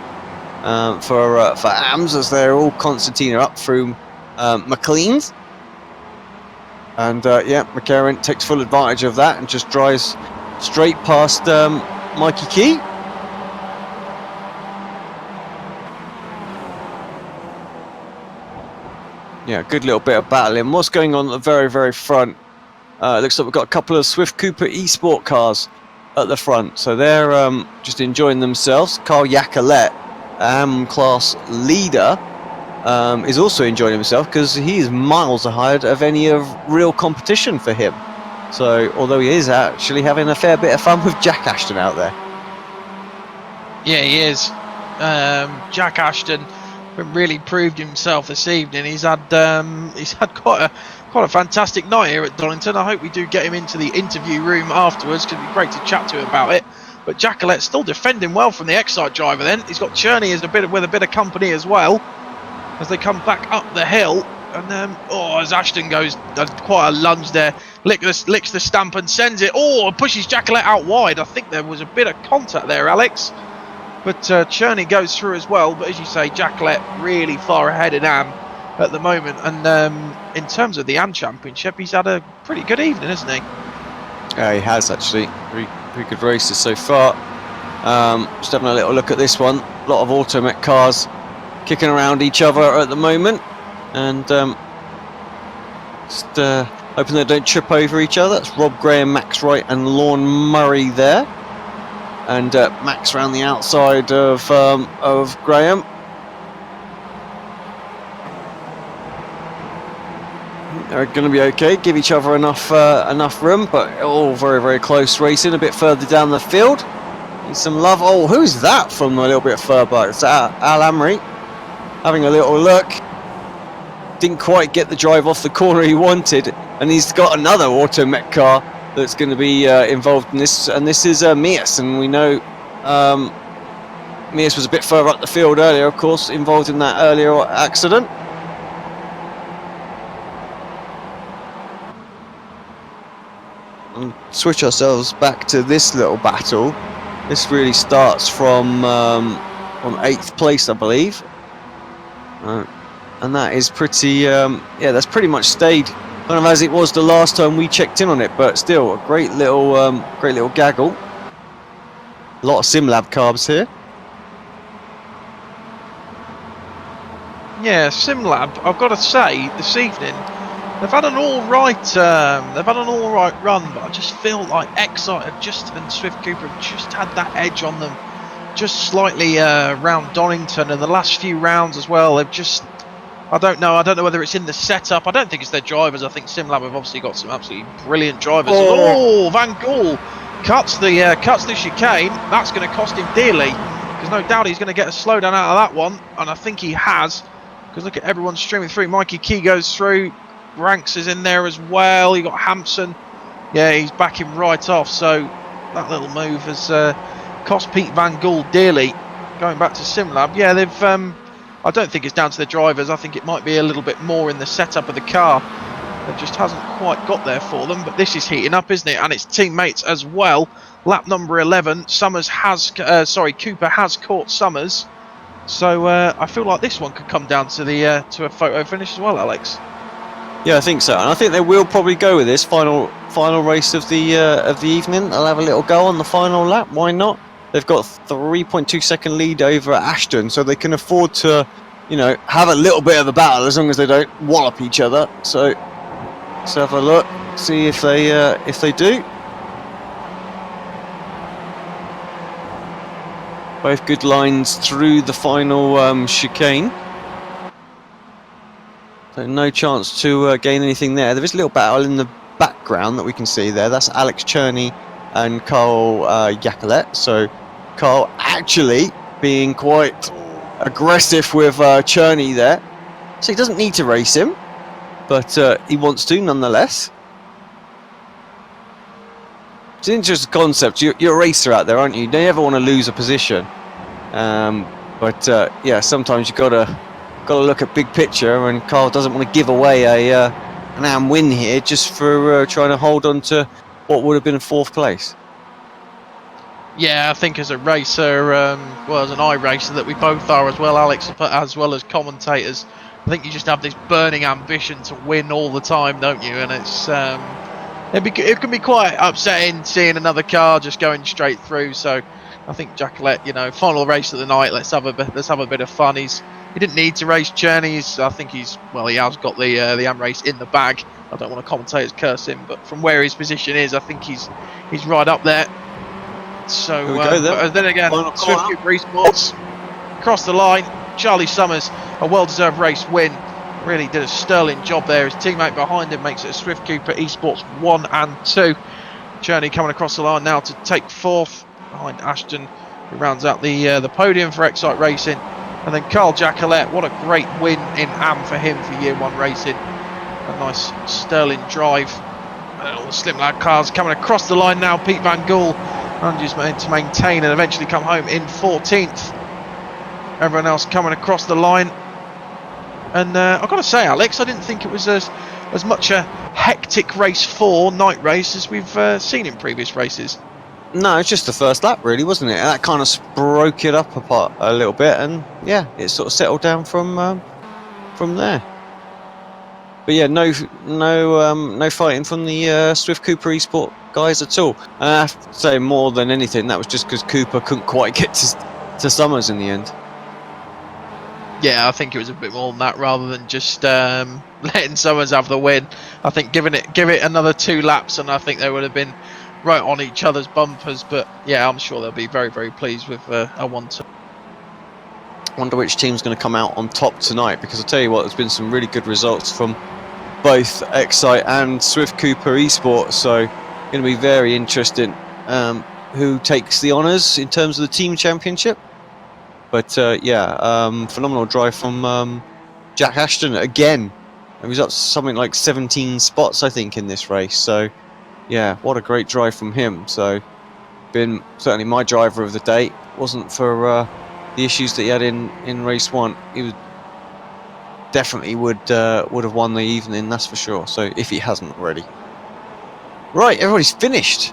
For AMS, as they're all Constantine are up through McLean's. And yeah, McCarron takes full advantage of that and just drives straight past Mikey Key. Yeah, good little bit of battling. What's going on at the very, very front? Looks like we've got a couple of Swift Cooper eSport cars at the front. So they're just enjoying themselves. Carl Yacolet, class leader, is also enjoying himself because he is miles ahead of any of real competition for him. So although he is actually having a fair bit of fun with Jack Ashton out there. Yeah, he is. Jack Ashton really proved himself this evening. He's had quite a fantastic night here at Donington. I hope we do get him into the interview room afterwards, because it'd be great to chat to him about it. But Jacolet's still defending well from the Excite driver then. He's got Cherney as with a bit of company as well, as they come back up the hill. And as Ashton goes, does quite a lunge there, licks the stamp and sends it. Pushes Jacolet out wide. I think there was a bit of contact there, Alex. But Cherney goes through as well. But as you say, Jacolet really far ahead in AM at the moment. And in terms of the AM Championship, he's had a pretty good evening, hasn't he? Yeah, he has actually. Pretty good races so far. Just having a little look at this one. A lot of Automech cars kicking around each other at the moment. And just hoping they don't trip over each other. That's Rob Graham, Max Wright and Lorne Murray there. And Max around the outside of Graham. They're going to be okay. Give each other enough room, but all very, very close racing. A bit further down the field. Need some love. Who's that from a little bit further back? It's Al Amri. Having a little look. Didn't quite get the drive off the corner he wanted, and he's got another Automech car that's going to be involved in this, and this is Mias, and we know Mias was a bit further up the field earlier, of course, involved in that earlier accident. And switch ourselves back to this little battle. This really starts from 8th place, I believe, and that is pretty. That's pretty much stayed kind of as it was the last time we checked in on it, but still a great little gaggle. A lot of SimLab carbs here. Yeah, SimLab, I've got to say, this evening they've had an all right run, but I just feel like Excite and Swift Cooper have just had that edge on them, just slightly around Donington, and the last few rounds as well. They've just, I don't know whether it's in the setup. I don't think it's their drivers. I think SimLab have obviously got some absolutely brilliant drivers. Van Gool cuts the chicane. That's going to cost him dearly, because no doubt he's going to get a slowdown out of that one, and I think he has, because look at everyone streaming through. Mikey Key goes through. Ranks is in there as well. You got Hampson. Yeah, he's backing right off. So that little move has cost Pete Van Gool dearly. Going back to SimLab, yeah, they've. I don't think it's down to the drivers. I think it might be a little bit more in the setup of the car. It just hasn't quite got there for them. But this is heating up, isn't it? And it's teammates as well. Lap number 11. Cooper has caught Summers. So I feel like this one could come down to the to a photo finish as well, Alex. Yeah, I think so, and I think they will probably go with this final race of the evening. They'll have a little go on the final lap. Why not? They've got 3.2 second lead over Ashton, so they can afford to, have a little bit of a battle as long as they don't wallop each other. So let's have a look, see if they do. Both good lines through the final chicane. So no chance to gain anything there. There is a little battle in the background that we can see there. That's Alex Cherney and Carl Yacolet. So Carl actually being quite aggressive with Cherney there. So he doesn't need to race him, but he wants to nonetheless. It's an interesting concept. You're a racer out there, aren't you? You never want to lose a position. But yeah, sometimes you've got to look at big picture, and Carl doesn't want to give away an AM win here just for trying to hold on to what would have been a 4th place. Yeah, I think as a racer, as an iRacer that we both are as well, Alex, as well as commentators, I think you just have this burning ambition to win all the time, don't you? And it's it can be quite upsetting seeing another car just going straight through. So I think Jacolet, final race of the night. Let's have a bit of fun. He didn't need to race Cherney. I think he has got the AM race in the bag. I don't want to commentators curse him, but from where his position is, I think he's right up there. So then again, Swift Cooper Esports across the line. Charlie Summers, a well-deserved race win. Really did a sterling job there. His teammate behind him makes it a Swift Cooper Esports 1 and 2. Cherney coming across the line now to take 4th behind Ashton, who rounds out the podium for Excite Racing. And then Carl Jacolet, what a great win in AM for him for Year 1 racing. A nice sterling drive. All the Slim Lad cars coming across the line now. Pete Van Gool manages to maintain and eventually come home in 14th. Everyone else coming across the line. And I've got to say, Alex, I didn't think it was as much a hectic race 4 night race as we've seen in previous races. No, it's just the first lap, really, wasn't it? And that kind of broke it up apart a little bit, and yeah, it sort of settled down from there. But yeah, no fighting from the Swift Cooper Esport guys at all. And I have to say, more than anything, that was just because Cooper couldn't quite get to Summers in the end. Yeah, I think it was a bit more than that, rather than just letting Summers have the win. I think give it another 2 laps, and I think they would have been right on each other's bumpers. But yeah, I'm sure they'll be very, very pleased with a 1-2. Wonder which team's going to come out on top tonight, because I'll tell you what, there's been some really good results from both Excite and Swift Cooper Esports, so going to be very interesting who takes the honours in terms of the team championship. But phenomenal drive from Jack Ashton again. He was up something like 17 spots, I think, in this race. So yeah, what a great drive from him. So been certainly my driver of the day. Wasn't for the issues that he had in race 1. He was definitely would have won the evening, that's for sure. So if he hasn't already. Right, everybody's finished.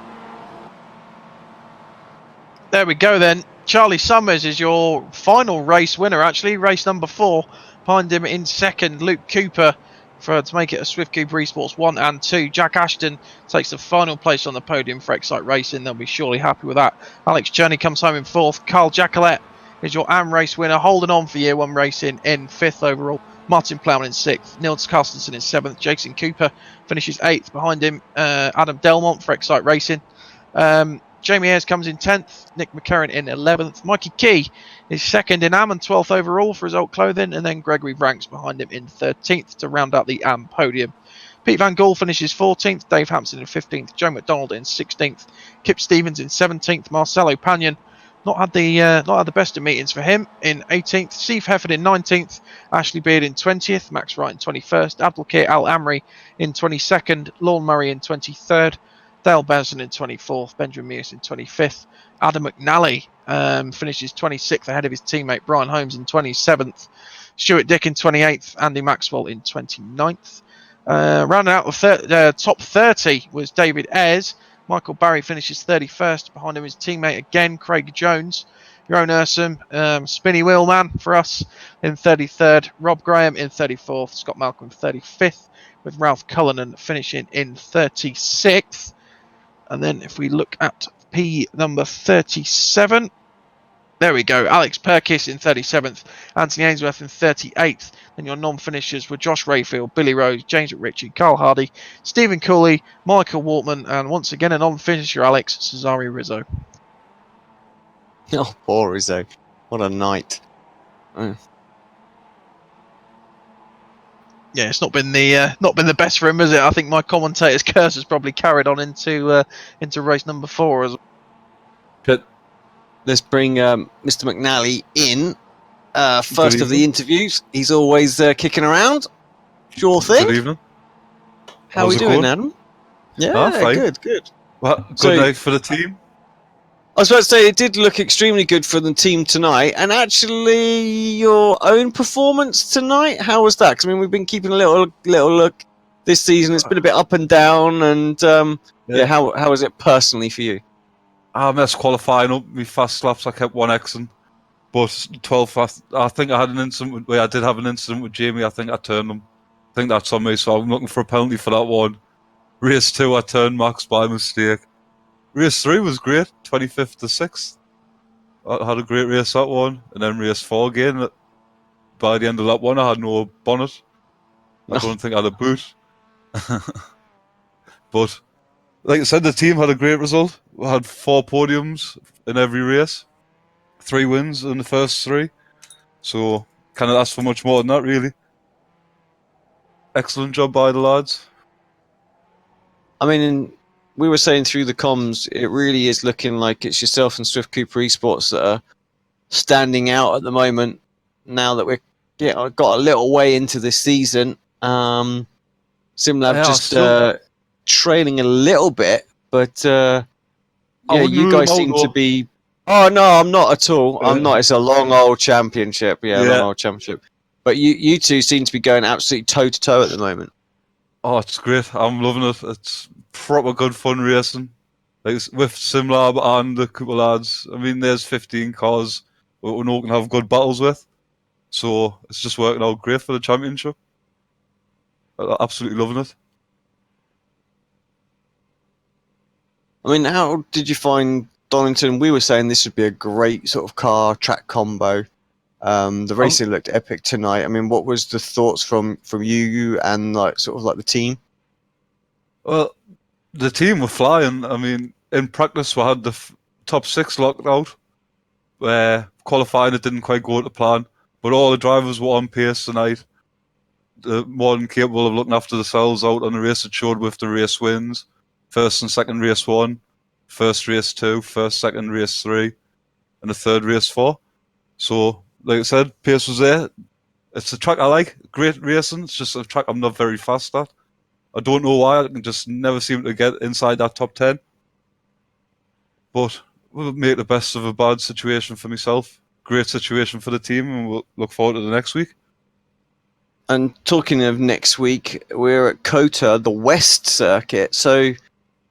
There we go then. Charlie Summers is your final race winner, actually. Race number 4. Behind him in second, Luke Cooper to make it a Swift Cooper Esports 1 and 2. Jack Ashton takes the final place on the podium for Excite Racing. They'll be surely happy with that. Alex Cherney comes home in 4th. Carl Jacolet is your AM race winner, holding on for Year 1 racing in 5th overall. Martin Plowman in 6th. Nils Carstensen in 7th. Jason Cooper finishes 8th. Behind him, Adam Delmont for Excite Racing. Jamie Ayres comes in 10th, Nick McCurran in 11th. Mikey Key is 2nd in AM and 12th overall for Result Clothing, and then Gregory Branks behind him in 13th to round out the AM podium. Pete Van Gool finishes 14th, Dave Hampson in 15th, Joe McDonald in 16th, Kip Stevens in 17th, Marcelo Panion not had the best of meetings for him in 18th, Steve Hefford in 19th, Ashley Beard in 20th, Max Wright in 21st, Abdelkir Al Amri in 22nd, Lorne Murray in 23rd, Dale Benson in 24th, Benjamin Mears in 25th, Adam McNally finishes 26th ahead of his teammate Brian Holmes in 27th, Stuart Dick in 28th, Andy Maxwell in 29th. Rounding out the top 30 was David Ayres. Michael Barry finishes 31st. Behind him his teammate again, Craig Jones, your own Ursum, Spinny Wheelman for us in 33rd, Rob Graham in 34th, Scott Malcolm 35th, with Ralph Cullinan finishing in 36th. And then if we look at P number 37, there we go. Alex Perkis in 37th, Anthony Ainsworth in 38th. Then your non-finishers were Josh Rayfield, Billy Rose, James McRitchie, Carl Hardy, Stephen Cooley, Michael Waltman, and once again a non-finisher, Alex Cesare Rizzo. Oh, poor Rizzo. What a night. Yeah, it's not been the best for him, is it? I think my commentator's curse has probably carried on into race number 4 as well. Good. Let's bring Mr. McNally in. First Good of the evening. interviews. He's always kicking around. Sure thing. Good evening. How are How's we it doing, going? Adam? Yeah, fine. good. Well, good So- night for the team. I was about to say it did look extremely good for the team tonight, and actually your own performance tonight. How was that? 'Cause, I mean, we've been keeping a little look this season. It's been a bit up and down, and how was it personally for you? I missed qualifying up. My fast laps, I kept 1xing. But 12 fast, I think I had an incident I did have an incident with Jamie. I think I turned him. I think that's on me, so I'm looking for a penalty for that one. Race 2, I turned Max by mistake. Race 3 was great, 25th to 6th. I had a great race that one. And then race 4 again. By the end of that one, I had no bonnet. I don't think I had a boot. But, like I said, the team had a great result. We had 4 podiums in every race. 3 wins in the first 3. So, can't ask for much more than that, really. Excellent job by the lads. I mean, we were saying through the comms, it really is looking like it's yourself and Swift Cooper Esports that are standing out at the moment. Now that we've got a little way into this season, SimLab Yeah, just still- trailing a little bit, but wouldn't you rule guys them out, seem to though. be. Oh no, I'm not at all. I'm Yeah. not. It's a long old championship. Yeah, Yeah. long old championship. But you two seem to be going absolutely toe to toe at the moment. Oh, it's great. I'm loving it. It's proper good fun racing. Like with SimLab and the couple lads. I mean, there's 15 cars we know we can have good battles with. So it's just working out great for the championship. I'm absolutely loving it. I mean, how did you find Donington? We were saying this would be a great sort of car track combo. The racing looked epic tonight. I mean, what was the thoughts from you and like sort of like the team? Well, the team were flying. I mean, in practice we had the top 6 locked out. Where qualifying it didn't quite go to plan. But all the drivers were on pace tonight. They're more than capable of looking after themselves out on the race. It showed with the race wins. First and second race 1. First race 2. First, second race 3. And the third race 4. So, like I said, pace was there. It's a track I like. Great racing. It's just a track I'm not very fast at. I don't know why. I can just never seem to get inside that top 10. But we'll make the best of a bad situation for myself. Great situation for the team, and we'll look forward to the next week. And talking of next week, we're at COTA, the West Circuit. So,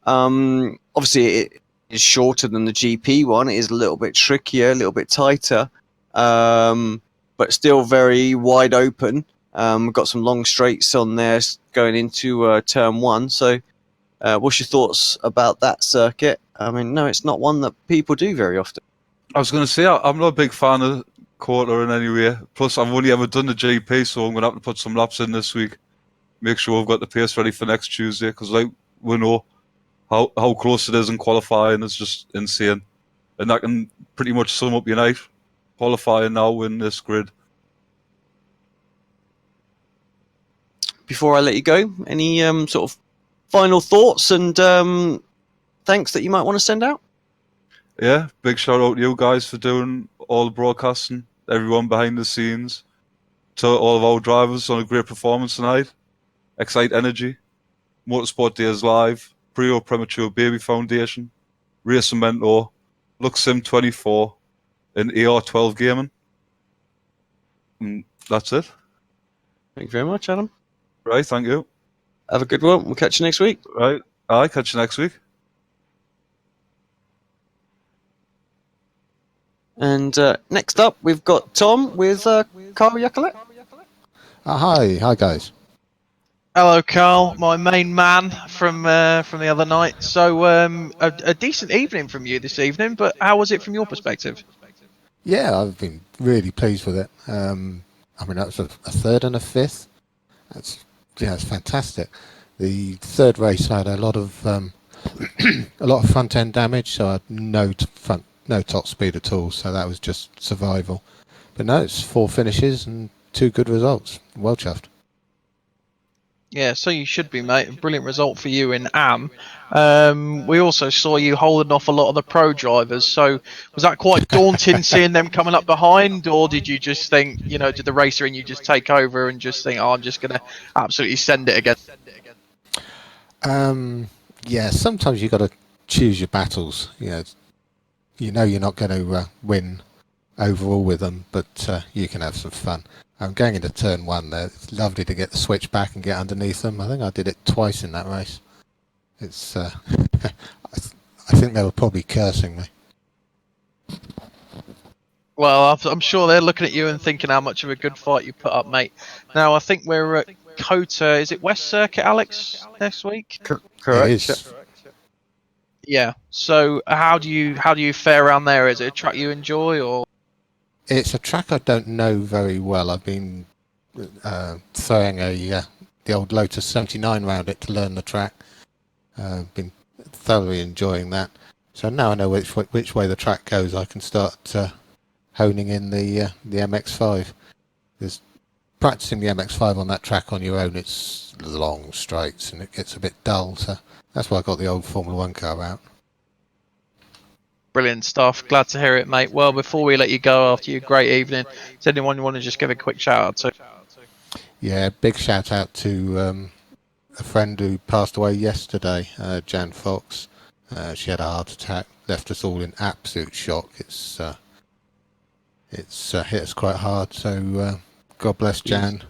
obviously, it is shorter than the GP one. It is a little bit trickier, a little bit tighter, but still very wide open. We've got some long straights on there going into turn 1. So, what's your thoughts about that circuit? I mean, no, it's not one that people do very often. I was going to say, I'm not a big fan of COTA in any way. Plus, I've only ever done the GP, so I'm going to have to put some laps in this week. Make sure we've got the pace ready for next Tuesday, because like we know how close it is in qualifying is just insane. And that can pretty much sum up your night. Qualifying now in this grid. Before I let you go, any sort of final thoughts and thanks that you might want to send out? Yeah, big shout out to you guys for doing all the broadcasting, everyone behind the scenes, to all of our drivers on a great performance tonight. Excite Energy, Motorsport Days Live, Prio Premature Baby Foundation, Racing Mentor, LuxSim24, and AR12 Gaming. And that's it. Thank you very much, Adam. Right, thank you. Have a good one. We'll catch you next week. Right, I'll catch you next week. And next up, we've got Tom with Carl Yacolet. Hi guys. Hello, Carl, my main man from the other night. So, a decent evening from you this evening, but how was it from your perspective? Yeah, I've been really pleased with it. I mean, that was a third and a fifth. It's fantastic. The third race I had a lot of front end damage, so I had no top speed at all. So that was just survival. But no, it's 4 finishes and 2 good results. Well chuffed. Yeah, so you should be, mate. A brilliant result for you in AM. We also saw you holding off a lot of the pro drivers. So was that quite daunting seeing them coming up behind, or did you just think, did the racer in you just take over and just think, oh, I'm just gonna absolutely send it again? Yeah, sometimes you got to choose your battles. You know you're not going to win overall with them, but you can have some fun. I'm going into turn 1 there. It's lovely to get the switch back and get underneath them. I think I did it twice in that race. It's I think they were probably cursing me. Well, I'm sure they're looking at you and thinking how much of a good fight you put up, mate. Now, I think we're at COTA. Is it West Circuit, Alex, next week? Correct. It is. Yeah. So, how do you fare around there? Is it a track you enjoy, or? It's a track I don't know very well. I've been throwing the old Lotus 79 round it to learn the track. Been thoroughly enjoying that. So now I know which way the track goes. I can start honing in the MX5. Because practicing the MX5 on that track on your own, it's long straights and it gets a bit dull. So that's why I got the old Formula 1 car out. Brilliant stuff. Glad to hear it, mate. Well, before we let you go after your great evening, is anyone you want to just give a quick shout out to? Yeah, big shout out to a friend who passed away yesterday, Jan Fox. She had a heart attack, left us all in absolute shock. It's hit us quite hard. So God bless Jan.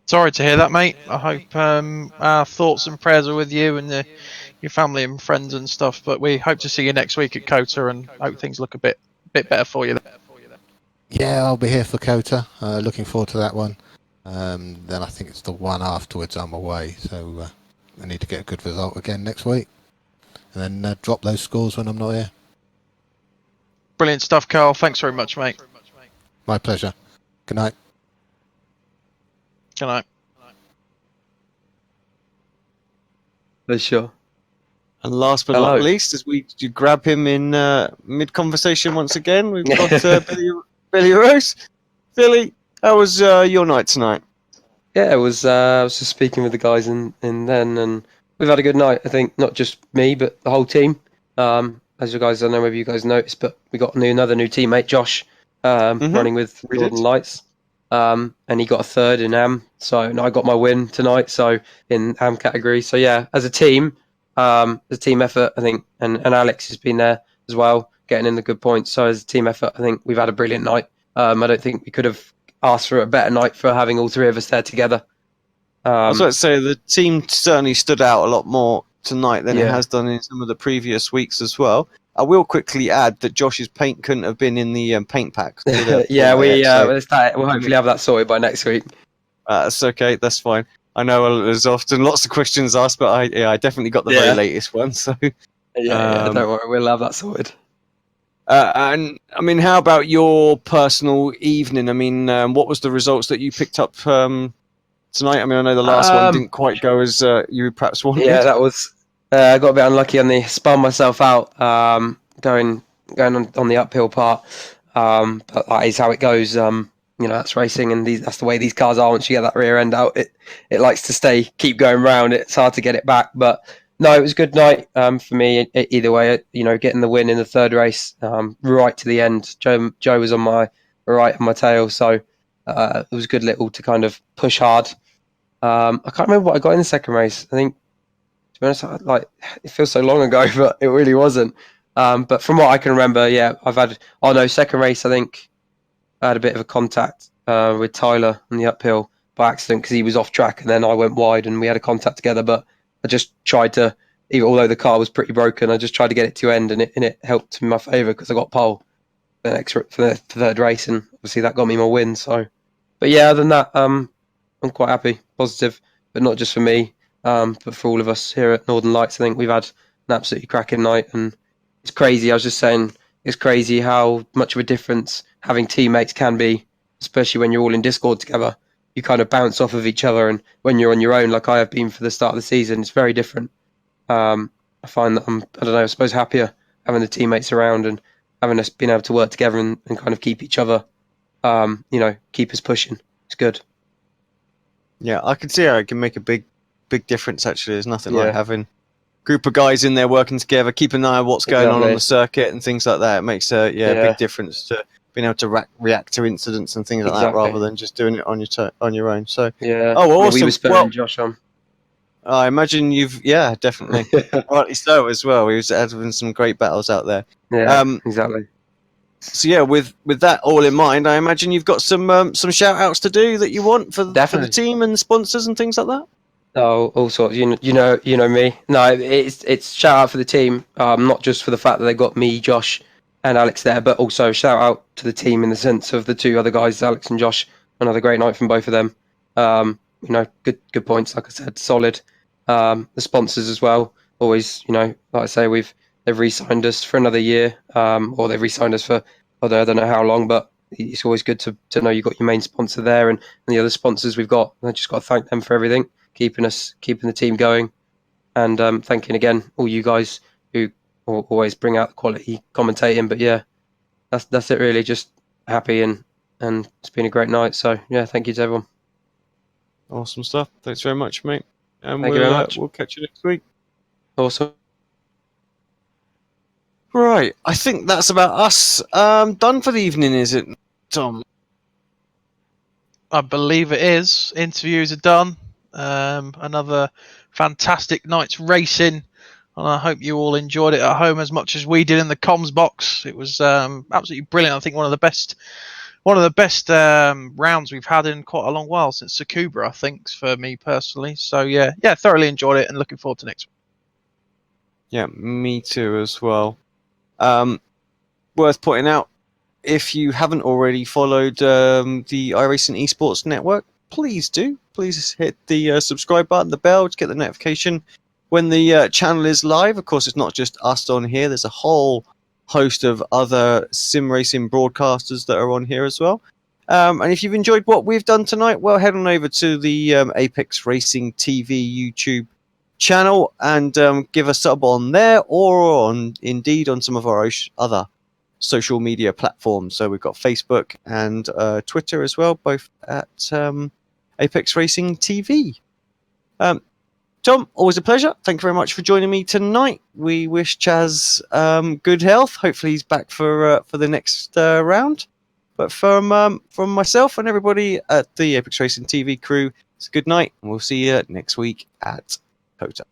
Sorry to hear that, mate. I hope our thoughts and prayers are with you and your family and friends and stuff. But we hope to see you next week at COTA and hope things look a bit better for you. Yeah, I'll be here for COTA. Looking forward to that one. Then I think it's the one afterwards I'm away. So I need to get a good result again next week. And then drop those scores when I'm not here. Brilliant stuff, Carl. Thanks very much, mate. My pleasure. Good night. Good night. For sure. And last but Hello. not least, as we grab him in mid-conversation once again, we've got Billy Rose. Billy, how was your night tonight? Yeah, it was. I was just speaking with the guys in then, and we've had a good night. I think not just me, but the whole team. As you guys, I don't know whether you guys noticed, but we got another new teammate, Josh, running with We Northern did. Lights, and he got a third in AM. So and I got my win tonight. So in AM category. So yeah, as a team effort, I think, and Alex has been there as well, getting in the good points. So as a team effort, I think we've had a brilliant night. I don't think we could have asked for a better night for having all 3 of us there together. I was about to say the team certainly stood out a lot more tonight than it Yeah. has done in some of the previous weeks as well. I will quickly add that Josh's paint couldn't have been in the paint pack. Yeah, we'll So hopefully have that sorted by next week. that's okay. That's fine. I know there's often lots of questions asked, but I definitely got the very Yeah. latest one. So Yeah, don't worry, we'll have that sorted. and I mean, how about your personal evening? I mean, what was the results that you picked up tonight? I mean, I know the last one didn't quite go as you perhaps wanted. Yeah, that was. I got a bit unlucky on the spun myself out going on the uphill part. But that is how it goes. That's racing, and that's the way these cars are. Once you get that rear end out, it likes to keep going round. It's hard to get it back. But no, it was a good night for me. Either way, getting the win in the third race, right to the end. Joe was on my right of my tail, so it was good little to kind of push hard. I can't remember what I got in the second race. I think, to be honest, it feels so long ago, but it really wasn't. But from what I can remember, yeah, second race, I think I had a bit of a contact with Tyler on the uphill by accident because he was off track, and then I went wide and we had a contact together. But I just tried to even although the car was pretty broken, I just tried to get it to end, and it helped in my favour because I got pole for the third race, and obviously that got me my win. So, but yeah, other than that, I'm quite happy, positive, but not just for me, but for all of us here at Northern Lights. I think we've had an absolutely cracking night, and it's crazy. I was just saying, it's crazy how much of a difference having teammates can be, especially when you're all in Discord together. You kind of bounce off of each other, and when you're on your own, like I have been for the start of the season, it's very different. I find that I don't know, I suppose happier having the teammates around and having us being able to work together and kind of keep each other, keep us pushing. It's good. Yeah, I can see how it can make a big difference. Actually, there's nothing like Yeah. having a group of guys in there working together, keep an eye on what's going on Exactly. the circuit and things like that. It makes a Yeah. big difference to being able to react to incidents and things like that, Exactly. rather than just doing it on your own. So, Yeah. oh, well, I mean, we awesome. were spurring Josh on. I imagine definitely, rightly so as well. We've having some great battles out there. Yeah. Exactly. So yeah, with that all in mind, I imagine you've got some shout outs to do that you want for the Definitely. team and sponsors and things like that. Oh, all sorts. You know me. No, it's shout out for the team. Not just for the fact that they got me, Josh, and Alex there, but also shout out to the team in the sense of the two other guys, Alex and Josh. Another great night from both of them. Good points. Like I said, solid. The sponsors as well. Always, like I say, they've re-signed us for another year, or they've re-signed us for I don't know how long, but it's always good to know you've got your main sponsor there and the other sponsors we've got. I just got to thank them for everything, keeping the team going, and thanking again all you guys who always bring out the quality commentating. But yeah, that's it really. Just happy and it's been a great night. So yeah, thank you to everyone. Awesome stuff. Thanks very much, mate. And Thank you very much. we'll catch you next week. Awesome. Right, I think that's about us done for the evening, is it, Tom? I believe it is. Interviews are done. Another fantastic night's racing, and I hope you all enjoyed it at home as much as we did in the comms box. It was absolutely brilliant. I think one of the best rounds we've had in quite a long while since Tsukuba, I think, for me personally. So yeah, thoroughly enjoyed it and looking forward to next week. Yeah, me too as well. Worth pointing out, if you haven't already followed the iRacing Esports Network, please do. Please hit the subscribe button, the bell to get the notification when the channel is live. Of course, it's not just us on here. There's a whole host of other sim racing broadcasters that are on here as well. And if you've enjoyed what we've done tonight, well, head on over to the Apex Racing TV YouTube channel and give a sub on there, or indeed on some of our other social media platforms. So we've got Facebook and Twitter as well, both at Apex Racing TV. Tom, always a pleasure. Thank you very much for joining me tonight. We wish Chaz good health. Hopefully he's back for the next round. But from myself and everybody at the Apex Racing TV crew, it's a good night, and we'll see you next week at Kota.